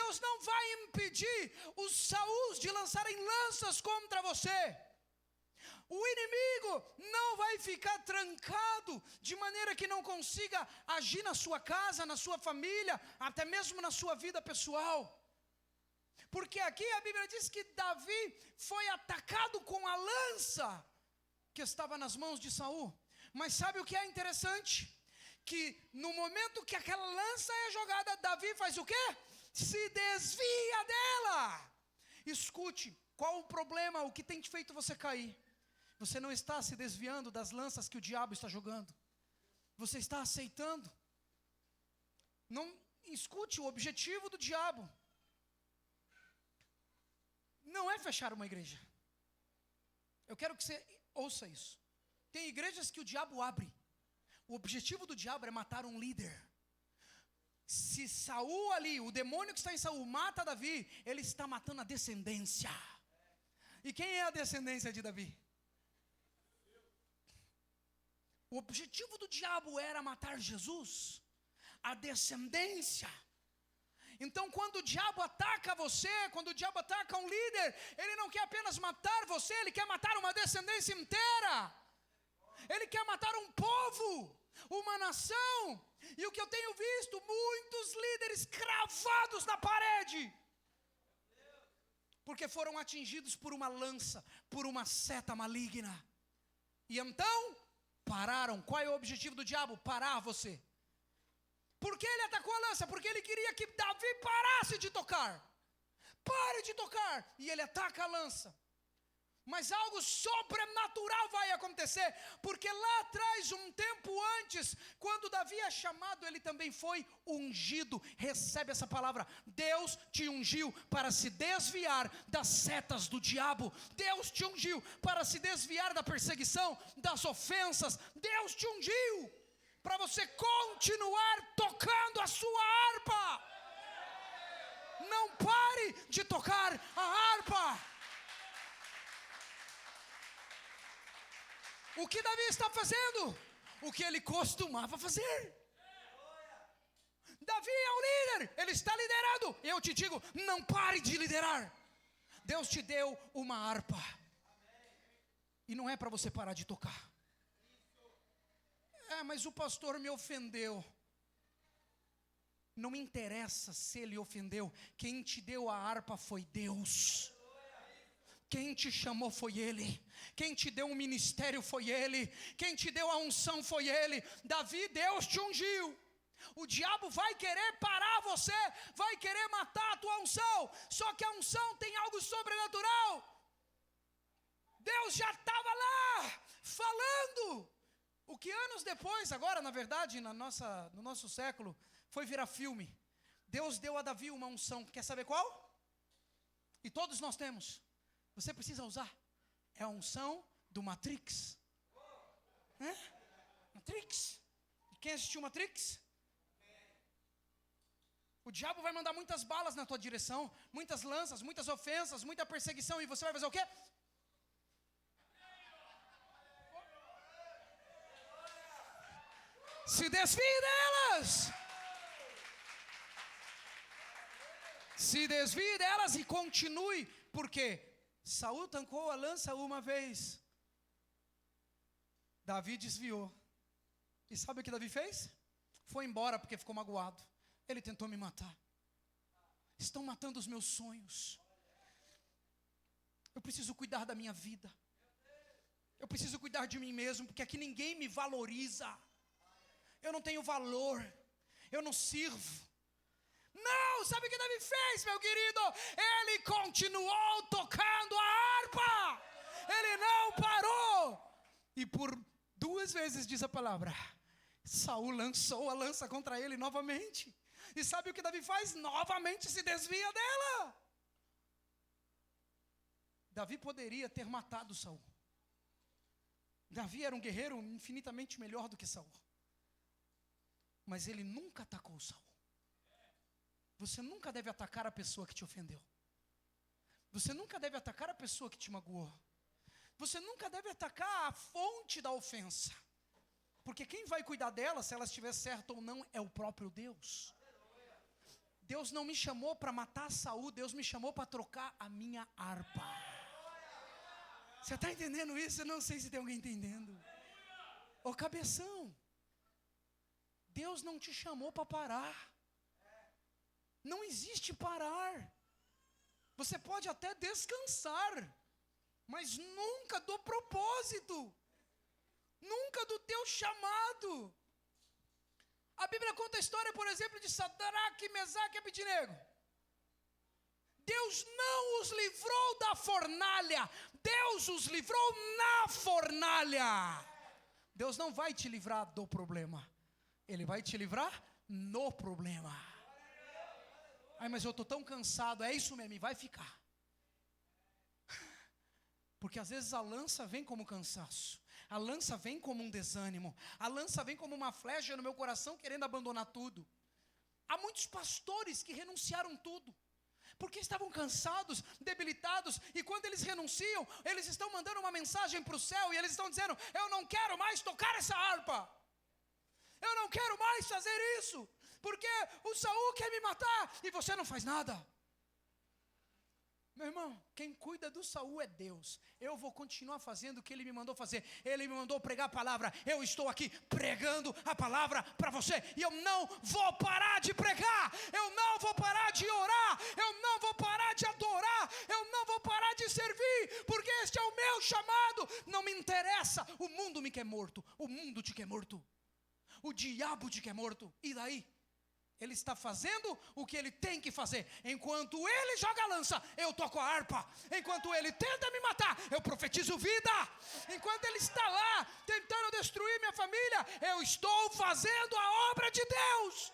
Deus não vai impedir os Sauls de lançarem lanças contra você. O inimigo não vai ficar trancado de maneira que não consiga agir na sua casa, na sua família, até mesmo na sua vida pessoal. Porque aqui a Bíblia diz que Davi foi atacado com a lança que estava nas mãos de Saul. Mas sabe o que é interessante? Que no momento que aquela lança é jogada, Davi faz o quê? Se desvia dela. Escute, qual o problema, o que tem feito você cair? Você não está se desviando das lanças que o diabo está jogando. Você está aceitando. Não escute, o objetivo do diabo não é fechar uma igreja. Eu quero que você ouça isso. Tem igrejas que o diabo abre. O objetivo do diabo é matar um líder. Se Saul ali, o demônio que está em Saul, mata Davi, ele está matando a descendência. E quem é a descendência de Davi? O objetivo do diabo era matar Jesus, a descendência. Então quando o diabo ataca você, quando o diabo ataca um líder, ele não quer apenas matar você, ele quer matar uma descendência inteira. Ele quer matar um povo, uma nação. E o que eu tenho visto, muitos líderes cravados na parede, porque foram atingidos por uma lança, por uma seta maligna. E então pararam. Qual é o objetivo do diabo? Parar você. Por que ele atacou a lança? Porque ele queria que Davi parasse de tocar. Pare de tocar. E ele ataca a lança. Mas algo sobrenatural vai acontecer, porque lá atrás, um tempo antes, quando Davi é chamado, ele também foi ungido. Recebe essa palavra: Deus te ungiu para se desviar das setas do diabo. Deus te ungiu para se desviar da perseguição, das ofensas. Deus te ungiu para você continuar tocando a sua harpa. Não pare de tocar a harpa. O que Davi está fazendo? O que ele costumava fazer. Davi é o líder, ele está liderando. Eu te digo, não pare de liderar. Deus te deu uma harpa. E não é para você parar de tocar. Mas o pastor me ofendeu. Não me interessa se ele ofendeu. Quem te deu a harpa foi Deus. Quem te chamou foi Ele. Quem te deu um ministério foi Ele. Quem te deu a unção foi Ele. Davi, Deus te ungiu. O diabo vai querer parar você, vai querer matar a tua unção. Só que a unção tem algo sobrenatural. Deus já estava lá falando. O que anos depois, agora na verdade, no nosso século, foi virar filme. Deus deu a Davi uma unção. Quer saber qual? E todos nós temos. Você precisa usar. É a unção do Matrix. Matrix. E quem assistiu Matrix? O diabo vai mandar muitas balas na tua direção, muitas lanças, muitas ofensas, muita perseguição. E você vai fazer o quê? Se desvie delas. Se desvie delas e continue. Por quê? Saul tancou a lança uma vez. Davi desviou. E sabe o que Davi fez? Foi embora porque ficou magoado. Ele tentou me matar. Estão matando os meus sonhos. Eu preciso cuidar da minha vida. Eu preciso cuidar de mim mesmo, porque aqui ninguém me valoriza. Eu não tenho valor. Eu não sirvo. Não, sabe o que Davi fez, meu querido? Ele continuou tocando a harpa. Ele não parou. E por 2 vezes, diz a palavra, Saul lançou a lança contra ele novamente. E sabe o que Davi faz? Novamente se desvia dela. Davi poderia ter matado Saul. Davi era um guerreiro infinitamente melhor do que Saul. Mas ele nunca atacou Saul. Você nunca deve atacar a pessoa que te ofendeu. Você nunca deve atacar a pessoa que te magoou. Você nunca deve atacar a fonte da ofensa. Porque quem vai cuidar dela, se ela estiver certa ou não, é o próprio Deus. Deus não me chamou para matar Saul, Deus me chamou para trocar a minha harpa. Você está entendendo isso? Eu não sei se tem alguém entendendo. Ô cabeção, Deus não te chamou para parar. Não existe parar. Você pode até descansar, mas nunca do propósito, nunca do teu chamado. A Bíblia conta a história, por exemplo, de Sadraque, Mesaque e Abednego. Deus não os livrou da fornalha, Deus os livrou na fornalha. Deus não vai te livrar do problema, Ele vai te livrar no problema. Ai, mas eu estou tão cansado. É isso mesmo, e vai ficar. Porque às vezes a lança vem como cansaço. A lança vem como um desânimo. A lança vem como uma flecha no meu coração querendo abandonar tudo. Há muitos pastores que renunciaram tudo. Porque estavam cansados, debilitados. E quando eles renunciam, eles estão mandando uma mensagem para o céu. E eles estão dizendo, eu não quero mais tocar essa harpa. Eu não quero mais fazer isso. Porque o Saul quer me matar e você não faz nada. Meu irmão, quem cuida do Saul é Deus. Eu vou continuar fazendo o que Ele me mandou fazer. Ele me mandou pregar a palavra. Eu estou aqui pregando a palavra para você. E eu não vou parar de pregar. Eu não vou parar de orar. Eu não vou parar de adorar. Eu não vou parar de servir. Porque este é o meu chamado. Não me interessa. O mundo me quer morto. O mundo te quer morto. O diabo te quer morto. E daí? Ele está fazendo o que ele tem que fazer. Enquanto ele joga a lança, eu toco a harpa. Enquanto ele tenta me matar, eu profetizo vida. Enquanto ele está lá, tentando destruir minha família, eu estou fazendo a obra de Deus.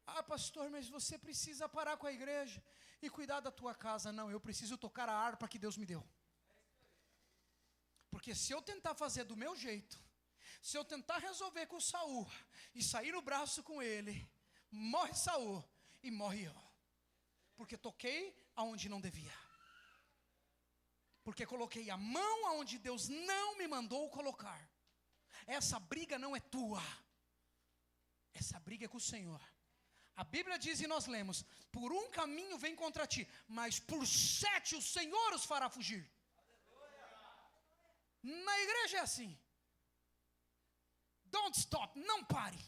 Ah, pastor, mas você precisa parar com a igreja e cuidar da tua casa. Não, eu preciso tocar a harpa que Deus me deu. Porque se eu tentar fazer do meu jeito, se eu tentar resolver com Saul e sair no braço com ele, morre Saul e morre eu. Porque toquei aonde não devia. Porque coloquei a mão aonde Deus não me mandou colocar. Essa briga não é tua. Essa briga é com o Senhor. A Bíblia diz e nós lemos: por um caminho vem contra ti, mas por 7 o Senhor os fará fugir. Na igreja é assim. Don't stop, não pare.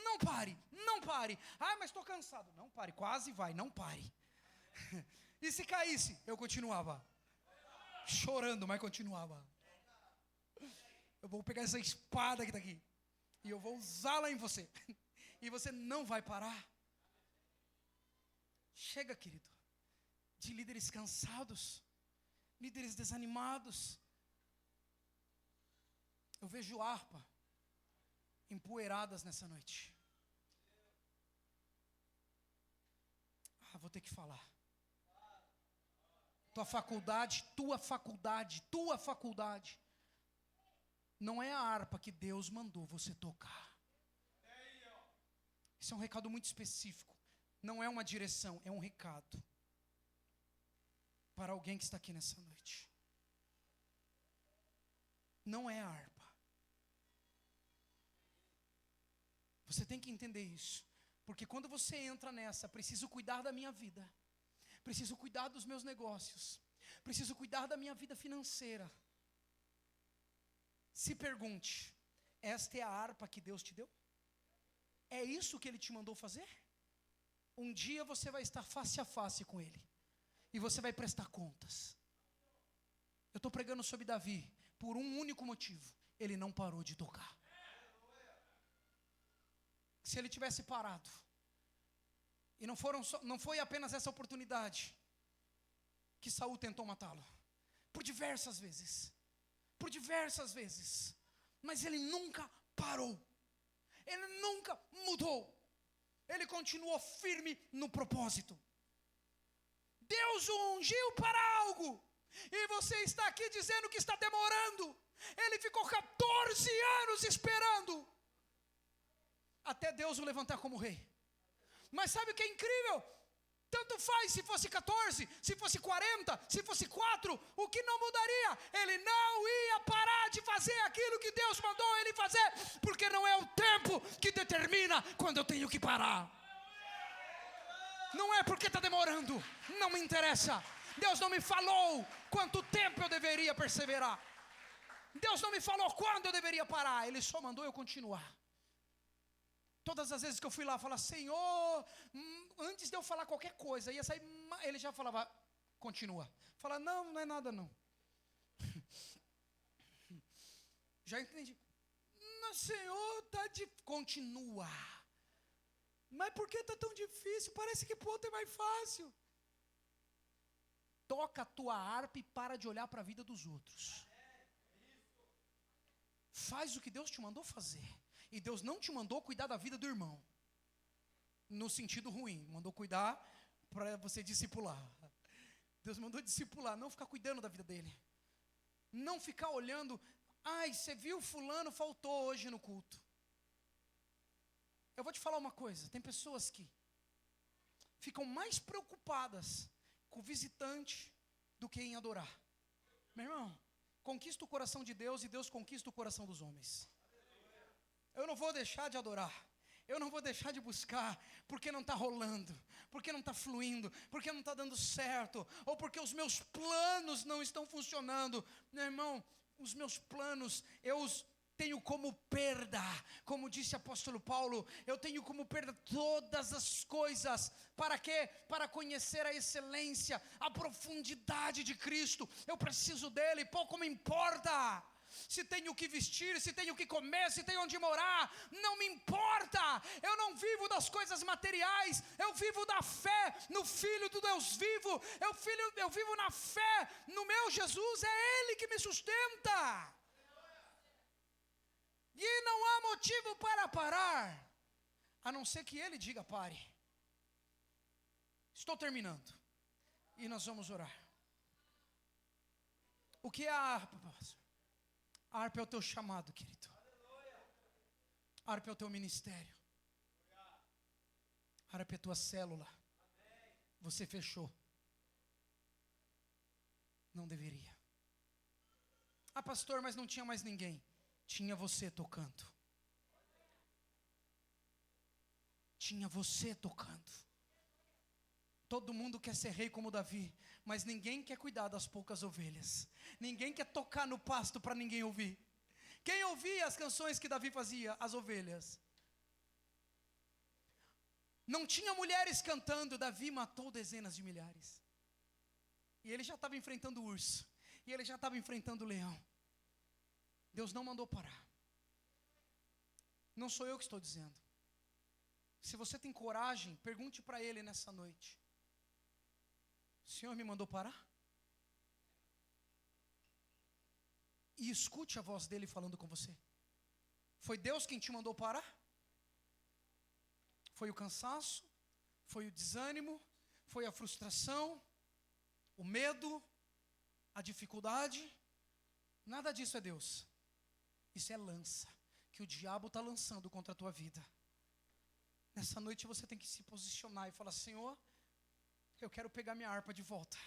Não pare, não pare. Ah, mas estou cansado. Não pare, quase vai, não pare. E se caísse, eu continuava. Chorando, mas continuava. Eu vou pegar essa espada que está aqui e eu vou usá-la em você. E você não vai parar. Chega, querido, de líderes cansados, líderes desanimados. Eu vejo harpa empoeiradas nessa noite. Vou ter que falar. Tua faculdade não é a harpa que Deus mandou você tocar. Isso é um recado muito específico. Não é uma direção, é um recado para alguém que está aqui nessa noite. Não é a harpa. Você tem que entender isso. Porque quando você entra nessa, preciso cuidar da minha vida, preciso cuidar dos meus negócios, preciso cuidar da minha vida financeira. Se pergunte: esta é a harpa que Deus te deu? É isso que Ele te mandou fazer? Um dia você vai estar face a face com Ele, e você vai prestar contas. Eu estou pregando sobre Davi, por um único motivo: ele não parou de tocar. Se ele tivesse parado, e não foi apenas essa oportunidade que Saul tentou matá-lo, por diversas vezes, mas ele nunca parou, ele nunca mudou, ele continuou firme no propósito. Deus o ungiu para algo, e você está aqui dizendo que está demorando. Ele ficou 14 anos esperando até Deus o levantar como rei. Mas sabe o que é incrível? Tanto faz se fosse 14, se fosse 40, se fosse 4, o que não mudaria? Ele não ia parar de fazer aquilo que Deus mandou ele fazer, porque não é o tempo que determina quando eu tenho que parar. Não é porque está demorando, não me interessa. Deus não me falou quanto tempo eu deveria perseverar. Deus não me falou quando eu deveria parar. Ele só mandou eu continuar. Todas as vezes que eu fui lá falar: Senhor, antes de eu falar qualquer coisa, ia sair, ele já falava: continua. Fala: não é nada não. Já entendi. Não, Senhor, está difícil. Continua. Mas por que está tão difícil? Parece que ponto é mais fácil. Toca a tua harpa e para de olhar para a vida dos outros. Faz o que Deus te mandou fazer. E Deus não te mandou cuidar da vida do irmão no sentido ruim. Mandou cuidar para você discipular. Deus mandou discipular, não ficar cuidando da vida dele. Não ficar olhando: ai, você viu fulano, faltou hoje no culto. Eu vou te falar uma coisa: tem pessoas que ficam mais preocupadas com o visitante do que em adorar. Meu irmão, conquista o coração de Deus e Deus conquista o coração dos homens. Eu não vou deixar de adorar, eu não vou deixar de buscar, porque não está rolando, porque não está fluindo, porque não está dando certo, ou porque os meus planos não estão funcionando. Meu irmão, os meus planos, eu os tenho como perda, como disse o apóstolo Paulo, eu tenho como perda todas as coisas. Para quê? Para conhecer a excelência, a profundidade de Cristo. Eu preciso dele, pouco me importa se tenho o que vestir, se tenho o que comer, se tenho onde morar, não me importa. Eu não vivo das coisas materiais, eu vivo da fé no Filho do Deus vivo. Eu vivo na fé no meu Jesus, é Ele que me sustenta. E não há motivo para parar, a não ser que Ele diga: pare. Estou terminando, e nós vamos orar. O que é a harpa, pastor? A harpa é o teu chamado, querido. A harpa é o teu ministério. A harpa é a tua célula. Você fechou. Não deveria. Ah, pastor, mas não tinha mais ninguém. Tinha você tocando. Tinha você tocando. Todo mundo quer ser rei como Davi, mas ninguém quer cuidar das poucas ovelhas. Ninguém quer tocar no pasto para ninguém ouvir. Quem ouvia as canções que Davi fazia? As ovelhas. Não tinha mulheres cantando, Davi matou dezenas de milhares. E ele já estava enfrentando o urso. E ele já estava enfrentando o leão. Deus não mandou parar. Não sou eu que estou dizendo. Se você tem coragem, pergunte para ele nessa noite. O Senhor me mandou parar? E escute a voz dele falando com você. Foi Deus quem te mandou parar? Foi o cansaço? Foi o desânimo? Foi a frustração? O medo? A dificuldade? Nada disso é Deus. Isso é lança que o diabo está lançando contra a tua vida. Nessa noite você tem que se posicionar e falar: Senhor, eu quero pegar minha harpa de volta.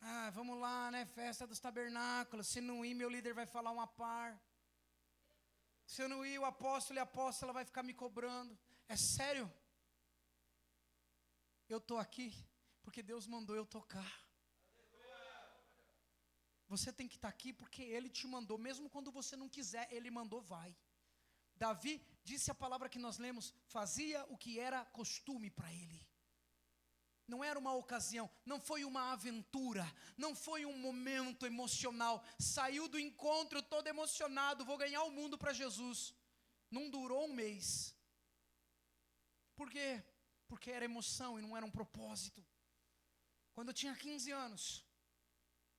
Ah, vamos lá, né? Festa dos tabernáculos. Se não ir, meu líder vai falar uma par. Se eu não ir, o apóstolo e a apóstola vai ficar me cobrando. É sério? Eu estou aqui porque Deus mandou eu tocar. Você tem que estar aqui porque Ele te mandou. Mesmo quando você não quiser, Ele mandou, vai. Davi disse a palavra que nós lemos, fazia o que era costume para ele. Não era uma ocasião, não foi uma aventura, não foi um momento emocional. Saiu do encontro todo emocionado, vou ganhar o mundo para Jesus. Não durou um mês. Por quê? Porque era emoção e não era um propósito. Quando eu tinha 15 anos,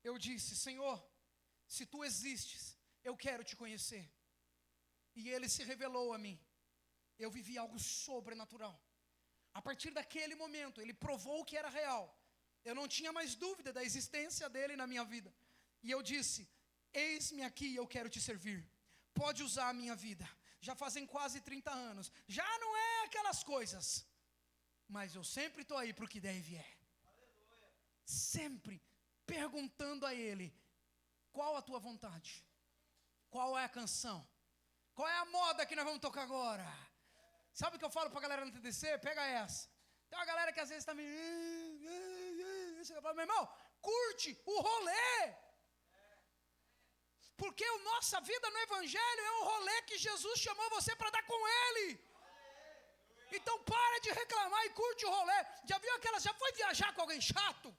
eu disse: Senhor, se Tu existes, eu quero Te conhecer. E Ele se revelou a mim. Eu vivi algo sobrenatural. A partir daquele momento, Ele provou que era real. Eu não tinha mais dúvida da existência dEle na minha vida. E eu disse: eis-me aqui, eu quero Te servir. Pode usar a minha vida. Já fazem quase 30 anos. Já não é aquelas coisas. Mas eu sempre estou aí para o que der e vier. Sempre perguntando a Ele: qual a Tua vontade? Qual é a canção? Qual é a moda que nós vamos tocar agora? Sabe o que eu falo para a galera no TDC? Pega essa. Tem uma galera que às vezes está me... Eu falo: meu irmão, curte o rolê. Porque a nossa vida no Evangelho é o rolê que Jesus chamou você para dar com Ele. Então para de reclamar e curte o rolê. Já foi viajar com alguém chato?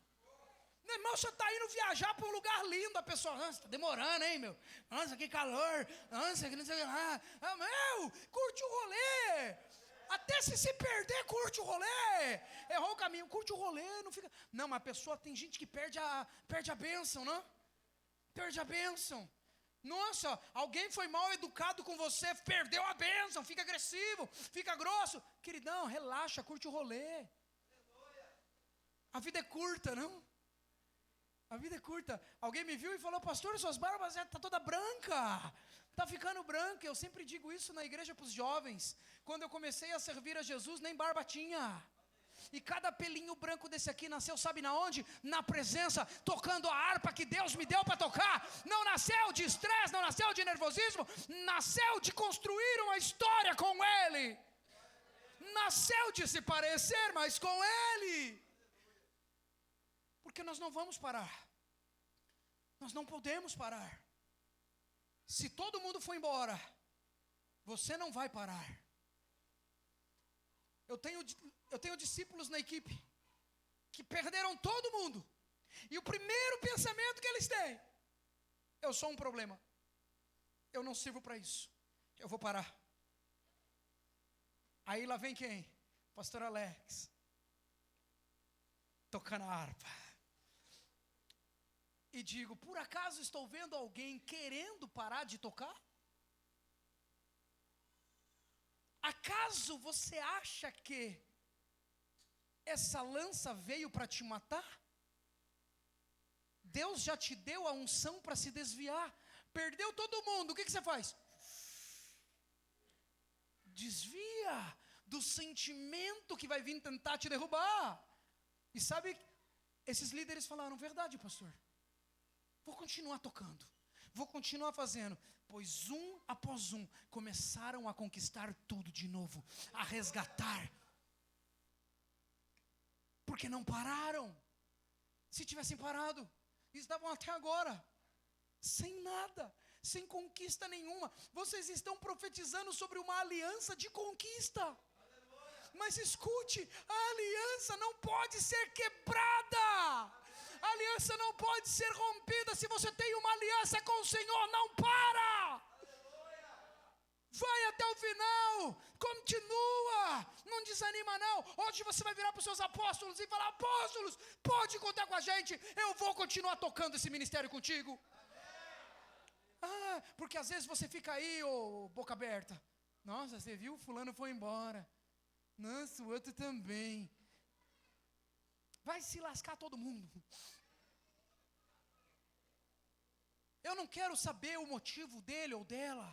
Meu irmão, você está indo viajar para um lugar lindo. A pessoa: nossa, está demorando, hein, meu? Nossa, que calor. Nossa, que não sei o que lá. Ah, meu, curte o rolê. Até se perder, curte o rolê. Errou o caminho, curte o rolê. Não fica... Não, mas a pessoa, tem gente que perde a bênção, não? Perde a bênção. Nossa, alguém foi mal educado com você, perdeu a bênção, fica agressivo, fica grosso. Queridão, relaxa, curte o rolê. A vida é curta, não? A vida é curta. Alguém me viu e falou: pastor, suas barbas estão toda branca. Está ficando branca. Eu sempre digo isso na igreja para os jovens. Quando eu comecei a servir a Jesus, nem barba tinha. E cada pelinho branco desse aqui nasceu, sabe na onde? Na presença, tocando a harpa que Deus me deu para tocar. Não nasceu de estresse, não nasceu de nervosismo. Nasceu de construir uma história com Ele. Nasceu de se parecer mais com Ele. Porque nós não vamos parar. Nós não podemos parar. Se todo mundo for embora, você não vai parar. Eu tenho discípulos na equipe que perderam todo mundo. E o primeiro pensamento que eles têm: eu sou um problema. Eu não sirvo para isso. Eu vou parar. Aí lá vem quem? Pastor Alex. Tocando a harpa. E digo: por acaso estou vendo alguém querendo parar de tocar? Acaso você acha que essa lança veio para te matar? Deus já te deu a unção para se desviar. Perdeu todo mundo, o que você faz? Desvia do sentimento que vai vir tentar te derrubar. E sabe Esses líderes falaram: verdade, pastor. Vou continuar tocando. Vou continuar fazendo. Pois um após um começaram a conquistar tudo de novo, a resgatar. Porque não pararam. Se tivessem parado, estavam até agora sem nada, sem conquista nenhuma. Vocês estão profetizando sobre uma aliança de conquista. Mas escute, a aliança não pode ser quebrada. A aliança não pode ser rompida. Se você tem uma aliança com o Senhor, não para. Vai até o final, continua, não desanima não. Hoje você vai virar para os seus apóstolos e falar: apóstolos, pode contar com a gente, eu vou continuar tocando esse ministério contigo. Porque às vezes você fica aí, boca aberta. Nossa, você viu, fulano foi embora. Nossa, o outro também. Vai se lascar todo mundo. Eu não quero saber o motivo dele ou dela.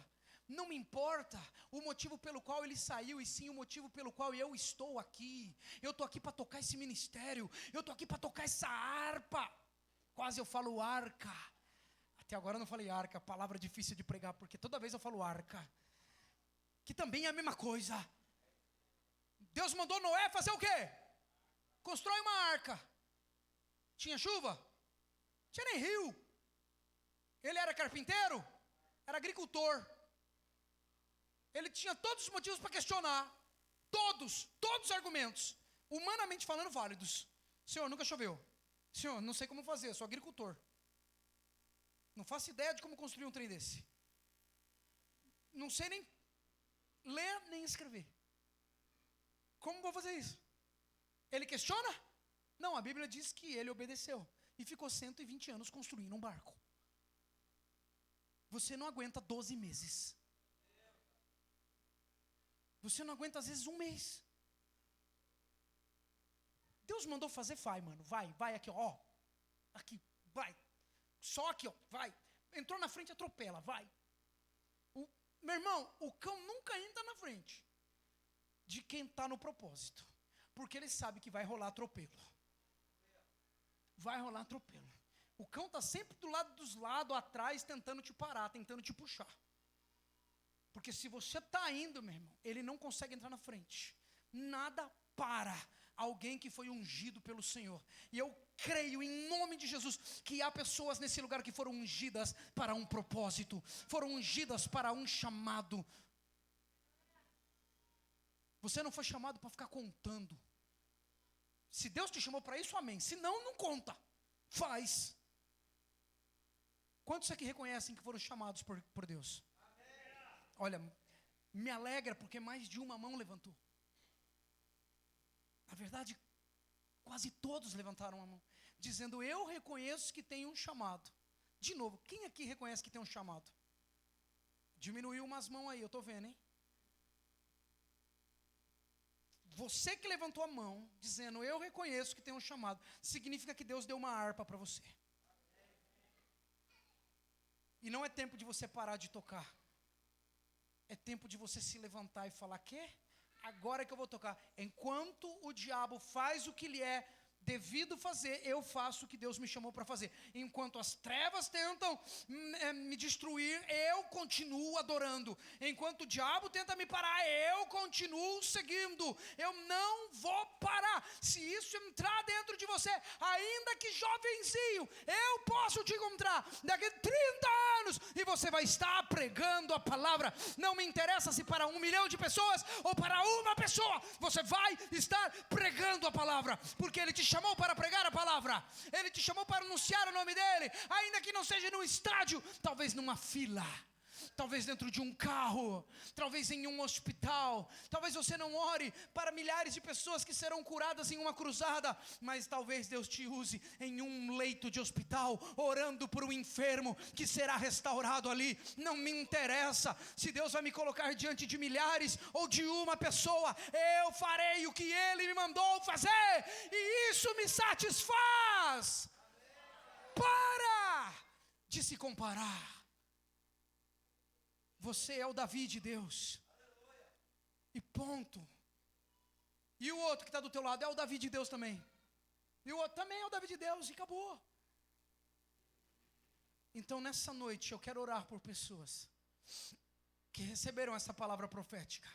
Não me importa o motivo pelo qual ele saiu, e sim o motivo pelo qual eu estou aqui. Eu estou aqui para tocar esse ministério. Eu estou aqui para tocar essa harpa. Quase eu falo arca. Até agora eu não falei arca, palavra difícil de pregar, porque toda vez eu falo arca. Que também é a mesma coisa. Deus mandou Noé fazer o quê? Constrói uma arca. Tinha chuva? Tinha nem rio. Ele era carpinteiro? Era agricultor. Ele tinha todos os motivos para questionar. Todos os argumentos, humanamente falando, válidos. Senhor, nunca choveu. Senhor, não sei como fazer, sou agricultor. Não faço ideia de como construir um trem desse. Não sei nem ler, nem escrever. Como vou fazer isso? Ele questiona? Não, a Bíblia diz que ele obedeceu. E ficou 120 anos construindo um barco. Você não aguenta 12 meses. Você não aguenta às vezes um mês. Deus mandou fazer, vai, mano. Vai aqui, ó. Aqui, vai. Só aqui, ó. Vai. Entrou na frente, atropela, vai. Meu irmão, o cão nunca entra na frente de quem está no propósito. Porque ele sabe que vai rolar atropelo. Vai rolar atropelo. O cão está sempre do lado dos lados, atrás, tentando te parar, tentando te puxar. Porque se você está indo, meu irmão, ele não consegue entrar na frente. Nada para alguém que foi ungido pelo Senhor. E eu creio em nome de Jesus que há pessoas nesse lugar que foram ungidas para um propósito, foram ungidas para um chamado. Você não foi chamado para ficar contando. Se Deus te chamou para isso, amém. Se não, não conta. Faz. Quantos aqui reconhecem que foram chamados por Deus? Olha, me alegra porque mais de uma mão levantou. Na verdade, quase todos levantaram a mão, dizendo: eu reconheço que tenho um chamado. De novo, quem aqui reconhece que tem um chamado? Diminuiu umas mãos aí, eu estou vendo, hein? Você que levantou a mão, dizendo: eu reconheço que tem um chamado, significa que Deus deu uma harpa para você. E não é tempo de você parar de tocar. É tempo de você se levantar e falar: quê? Agora que eu vou tocar. Enquanto o diabo faz o que lhe é devido fazer, eu faço o que Deus me chamou para fazer. Enquanto as trevas tentam me destruir, eu continuo adorando. Enquanto o diabo tenta me parar, eu continuo seguindo. Eu não vou parar. Se isso entrar dentro de você, ainda que jovenzinho, eu posso te encontrar daqui a 30 anos e você vai estar pregando a palavra. Não me interessa se para 1 milhão de pessoas ou para uma pessoa, você vai estar pregando a palavra, porque Ele te chamou para pregar a palavra. Ele te chamou para anunciar o nome dEle, ainda que não seja num estádio, talvez numa fila, talvez dentro de um carro, talvez em um hospital. Talvez você não ore para milhares de pessoas que serão curadas em uma cruzada, mas talvez Deus te use em um leito de hospital, orando por um enfermo que será restaurado ali. Não me interessa se Deus vai me colocar diante de milhares ou de uma pessoa. Eu farei o que Ele me mandou fazer, e isso me satisfaz. Para de se comparar. Você é o Davi de Deus. E ponto. E o outro que está do teu lado é o Davi de Deus também. E o outro também é o Davi de Deus e acabou. Então nessa noite eu quero orar por pessoas que receberam essa palavra profética.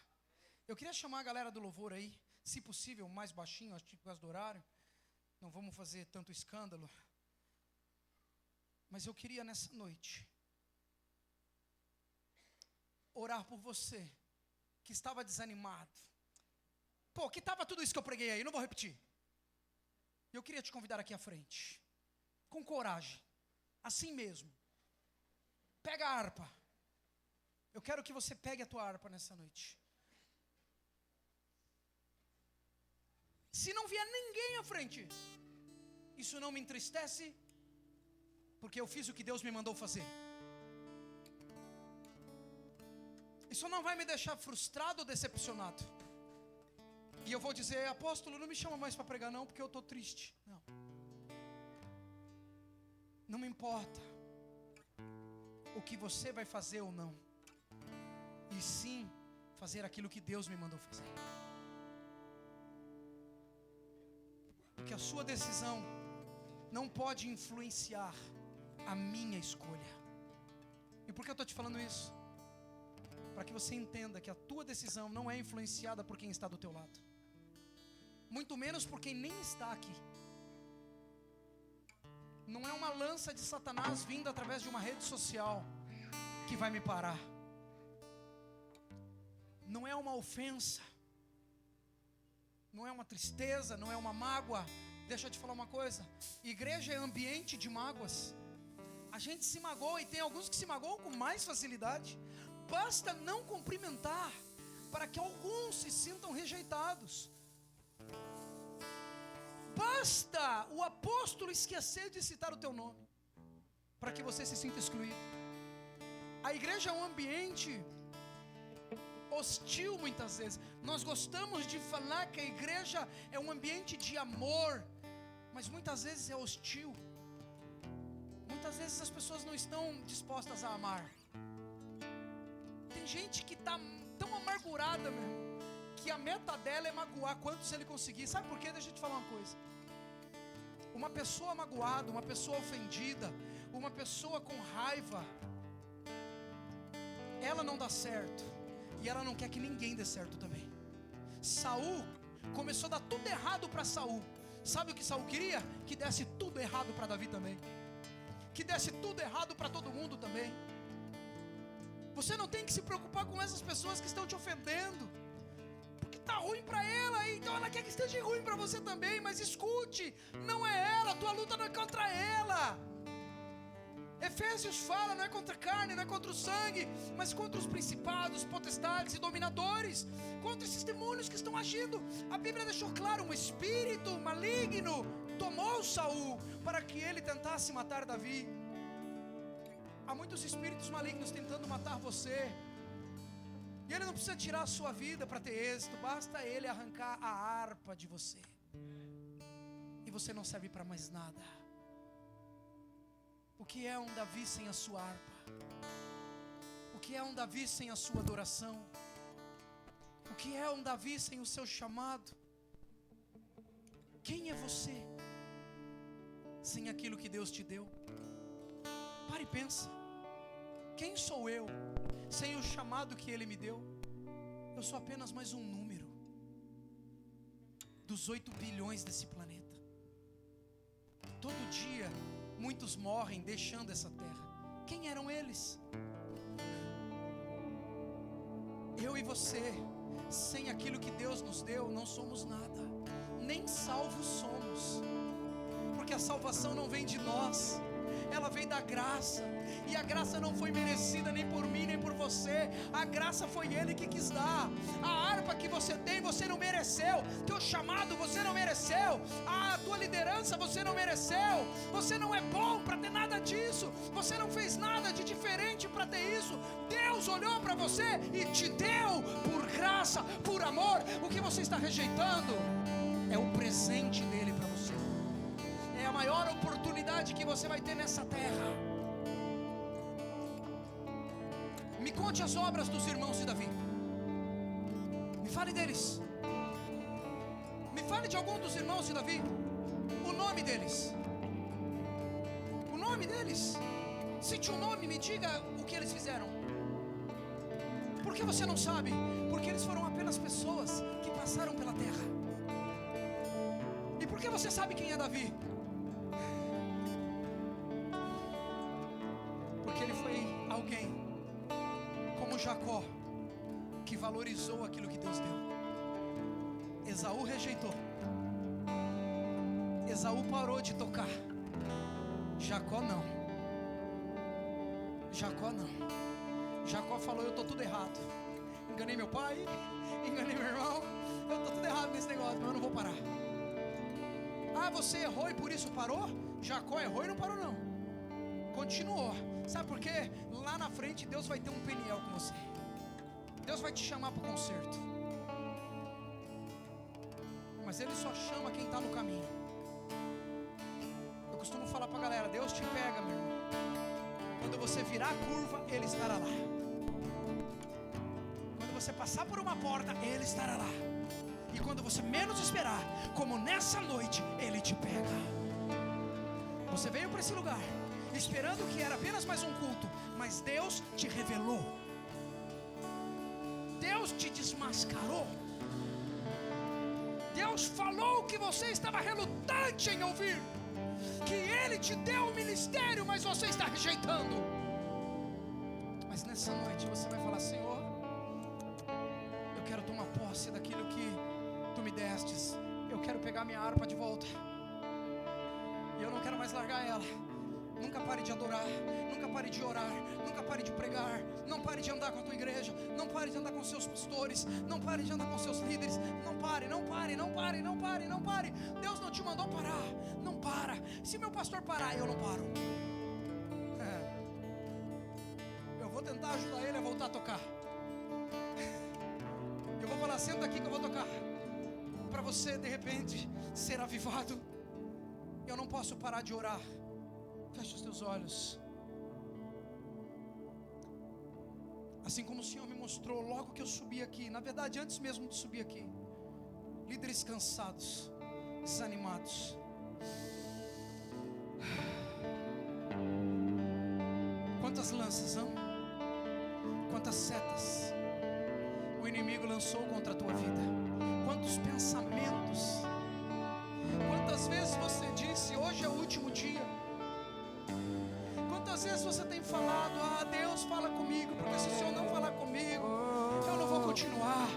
Eu queria chamar a galera do louvor aí, se possível, mais baixinho, acho que por causa do horário. Não vamos fazer tanto escândalo. Mas eu queria nessa noite orar por você que estava desanimado. Pô, que estava tudo isso que eu preguei aí, não vou repetir. Eu queria te convidar aqui à frente, com coragem, assim mesmo. Pega a harpa. Eu quero que você pegue a tua harpa nessa noite. Se não vier ninguém à frente, isso não me entristece, porque eu fiz o que Deus me mandou fazer. Isso não vai me deixar frustrado ou decepcionado. E eu vou dizer, apóstolo, não me chama mais para pregar não, porque eu estou triste. Não. Não me importa o que você vai fazer ou não. E sim, fazer aquilo que Deus me mandou fazer. Porque a sua decisão não pode influenciar a minha escolha. E por que eu estou te falando isso? Para que você entenda que a tua decisão não é influenciada por quem está do teu lado. Muito menos por quem nem está aqui. Não é uma lança de Satanás vinda através de uma rede social que vai me parar. Não é uma ofensa. Não é uma tristeza, não é uma mágoa. Deixa eu te falar uma coisa. Igreja é ambiente de mágoas. A gente se magoa e tem alguns que se magoam com mais facilidade. Basta não cumprimentar para que alguns se sintam rejeitados. Basta o apóstolo esquecer de citar o teu nome para que você se sinta excluído. A igreja é um ambiente hostil muitas vezes. Nós gostamos de falar que a igreja é um ambiente de amor, mas muitas vezes é hostil. Muitas vezes as pessoas não estão dispostas a amar. Tem gente que está tão amargurada, meu irmão, que a meta dela é magoar quantos ele conseguir. Sabe por quê? Deixa eu te falar uma coisa. Uma pessoa magoada, uma pessoa ofendida, uma pessoa com raiva, ela não dá certo. E ela não quer que ninguém dê certo também. Saul começou a dar tudo errado para Saul. Sabe o que Saul queria? Que desse tudo errado para Davi também. Que desse tudo errado para todo mundo também. Você não tem que se preocupar com essas pessoas que estão te ofendendo, porque está ruim para ela, então ela quer que esteja ruim para você também. Mas escute, não é ela, tua luta não é contra ela. Efésios fala, não é contra a carne, não é contra o sangue, mas contra os principados, potestades e dominadores, contra esses demônios que estão agindo. A Bíblia deixou claro, um espírito maligno tomou Saul para que ele tentasse matar Davi. Há muitos espíritos malignos tentando matar você, e ele não precisa tirar a sua vida para ter êxito. Basta ele arrancar a harpa de você, e você não serve para mais nada. O que é um Davi sem a sua harpa? O que é um Davi sem a sua adoração? O que é um Davi sem o seu chamado? Quem é você sem aquilo que Deus te deu? Pare e pensa. Quem sou eu sem o chamado que Ele me deu? Eu sou apenas mais um número dos 8 bilhões desse planeta. Todo dia muitos morrem deixando essa terra. Quem eram eles? Eu e você, sem aquilo que Deus nos deu, não somos nada. Nem salvos somos. Porque a salvação não vem de nós, ela vem da graça. E a graça não foi merecida nem por mim, nem por você. A graça foi Ele que quis dar. A harpa que você tem, você não mereceu. Teu chamado, você não mereceu. A tua liderança, você não mereceu. Você não é bom para ter nada disso. Você não fez nada de diferente para ter isso. Deus olhou para você e te deu por graça, por amor. O que você está rejeitando é o presente dele para você. É a maior oportunidade que você vai ter nessa terra. Me conte as obras dos irmãos de Davi. Me fale deles. Me fale de algum dos irmãos de Davi. o nome deles. O nome deles. Cite um nome, me diga o que eles fizeram. Por que você não sabe? Porque eles foram apenas pessoas que passaram pela terra. E por que você sabe quem é Davi? Porque ele foi alguém como Jacó, que valorizou aquilo que Deus deu. Esaú rejeitou. Esaú parou de tocar. Jacó não. Jacó não. Jacó falou: eu estou tudo errado. Enganei meu pai, enganei meu irmão. Eu estou tudo errado nesse negócio, mas eu não vou parar. Ah, você errou e por isso parou? Jacó errou e não parou não. Continuou. Sabe por quê? Lá na frente Deus vai ter um Peniel com você. Deus vai te chamar para o concerto. Mas Ele só chama quem está no caminho. Eu costumo falar para a galera: Deus te pega, meu irmão. Quando você virar a curva, Ele estará lá. Quando você passar por uma porta, Ele estará lá. E quando você menos esperar, como nessa noite, Ele te pega. Você veio para esse lugar esperando que era apenas mais um culto, mas Deus te revelou. Deus te desmascarou. Deus falou que você estava relutante em ouvir, que Ele te deu o ministério, mas você está rejeitando. Mas nessa noite você vai falar: Senhor, eu quero tomar posse daquilo que Tu me destes. Eu quero pegar minha harpa de volta. E eu não quero mais largar ela. Nunca pare de adorar, nunca pare de orar, nunca pare de pregar. Não pare de andar com a tua igreja, não pare de andar com seus pastores, não pare de andar com seus líderes. Não pare, não pare, não pare, não pare, não pare. Deus não te mandou parar, não para. Se meu pastor parar, eu não paro. Eu vou tentar ajudar ele a voltar a tocar. Eu vou falar: senta aqui que eu vou tocar, para você de repente ser avivado. Eu não posso parar de orar. Feche os teus olhos. Assim como o Senhor me mostrou logo que eu subi aqui, na verdade antes mesmo de subir aqui, líderes cansados, desanimados. Quantas lanças, não? Quantas setas o inimigo lançou contra a tua vida? Quantos pensamentos? Quantas vezes você disse: hoje é o último dia? Quantas vezes você tem falado: ah, Deus fala comigo, porque se o Senhor não falar comigo, eu não vou continuar.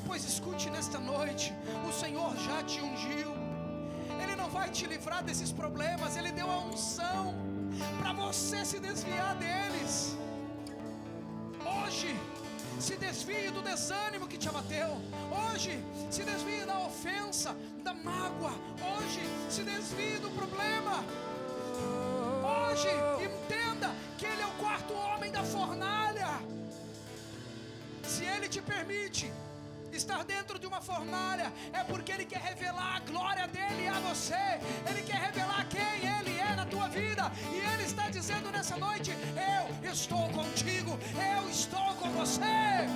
Pois escute nesta noite, o Senhor já te ungiu. Ele não vai te livrar desses problemas. Ele deu a unção para você se desviar deles. Hoje se desvie do desânimo que te abateu. Hoje se desvie da ofensa, da mágoa. Hoje se desvie do problema. Hoje entenda que Ele é o quarto homem da fornalha. Se Ele te permite estar dentro de uma fornalha, é porque Ele quer revelar a glória dEle a você. Ele quer revelar quem Ele é na tua vida. E Ele está dizendo nessa noite: eu estou contigo, eu estou com você.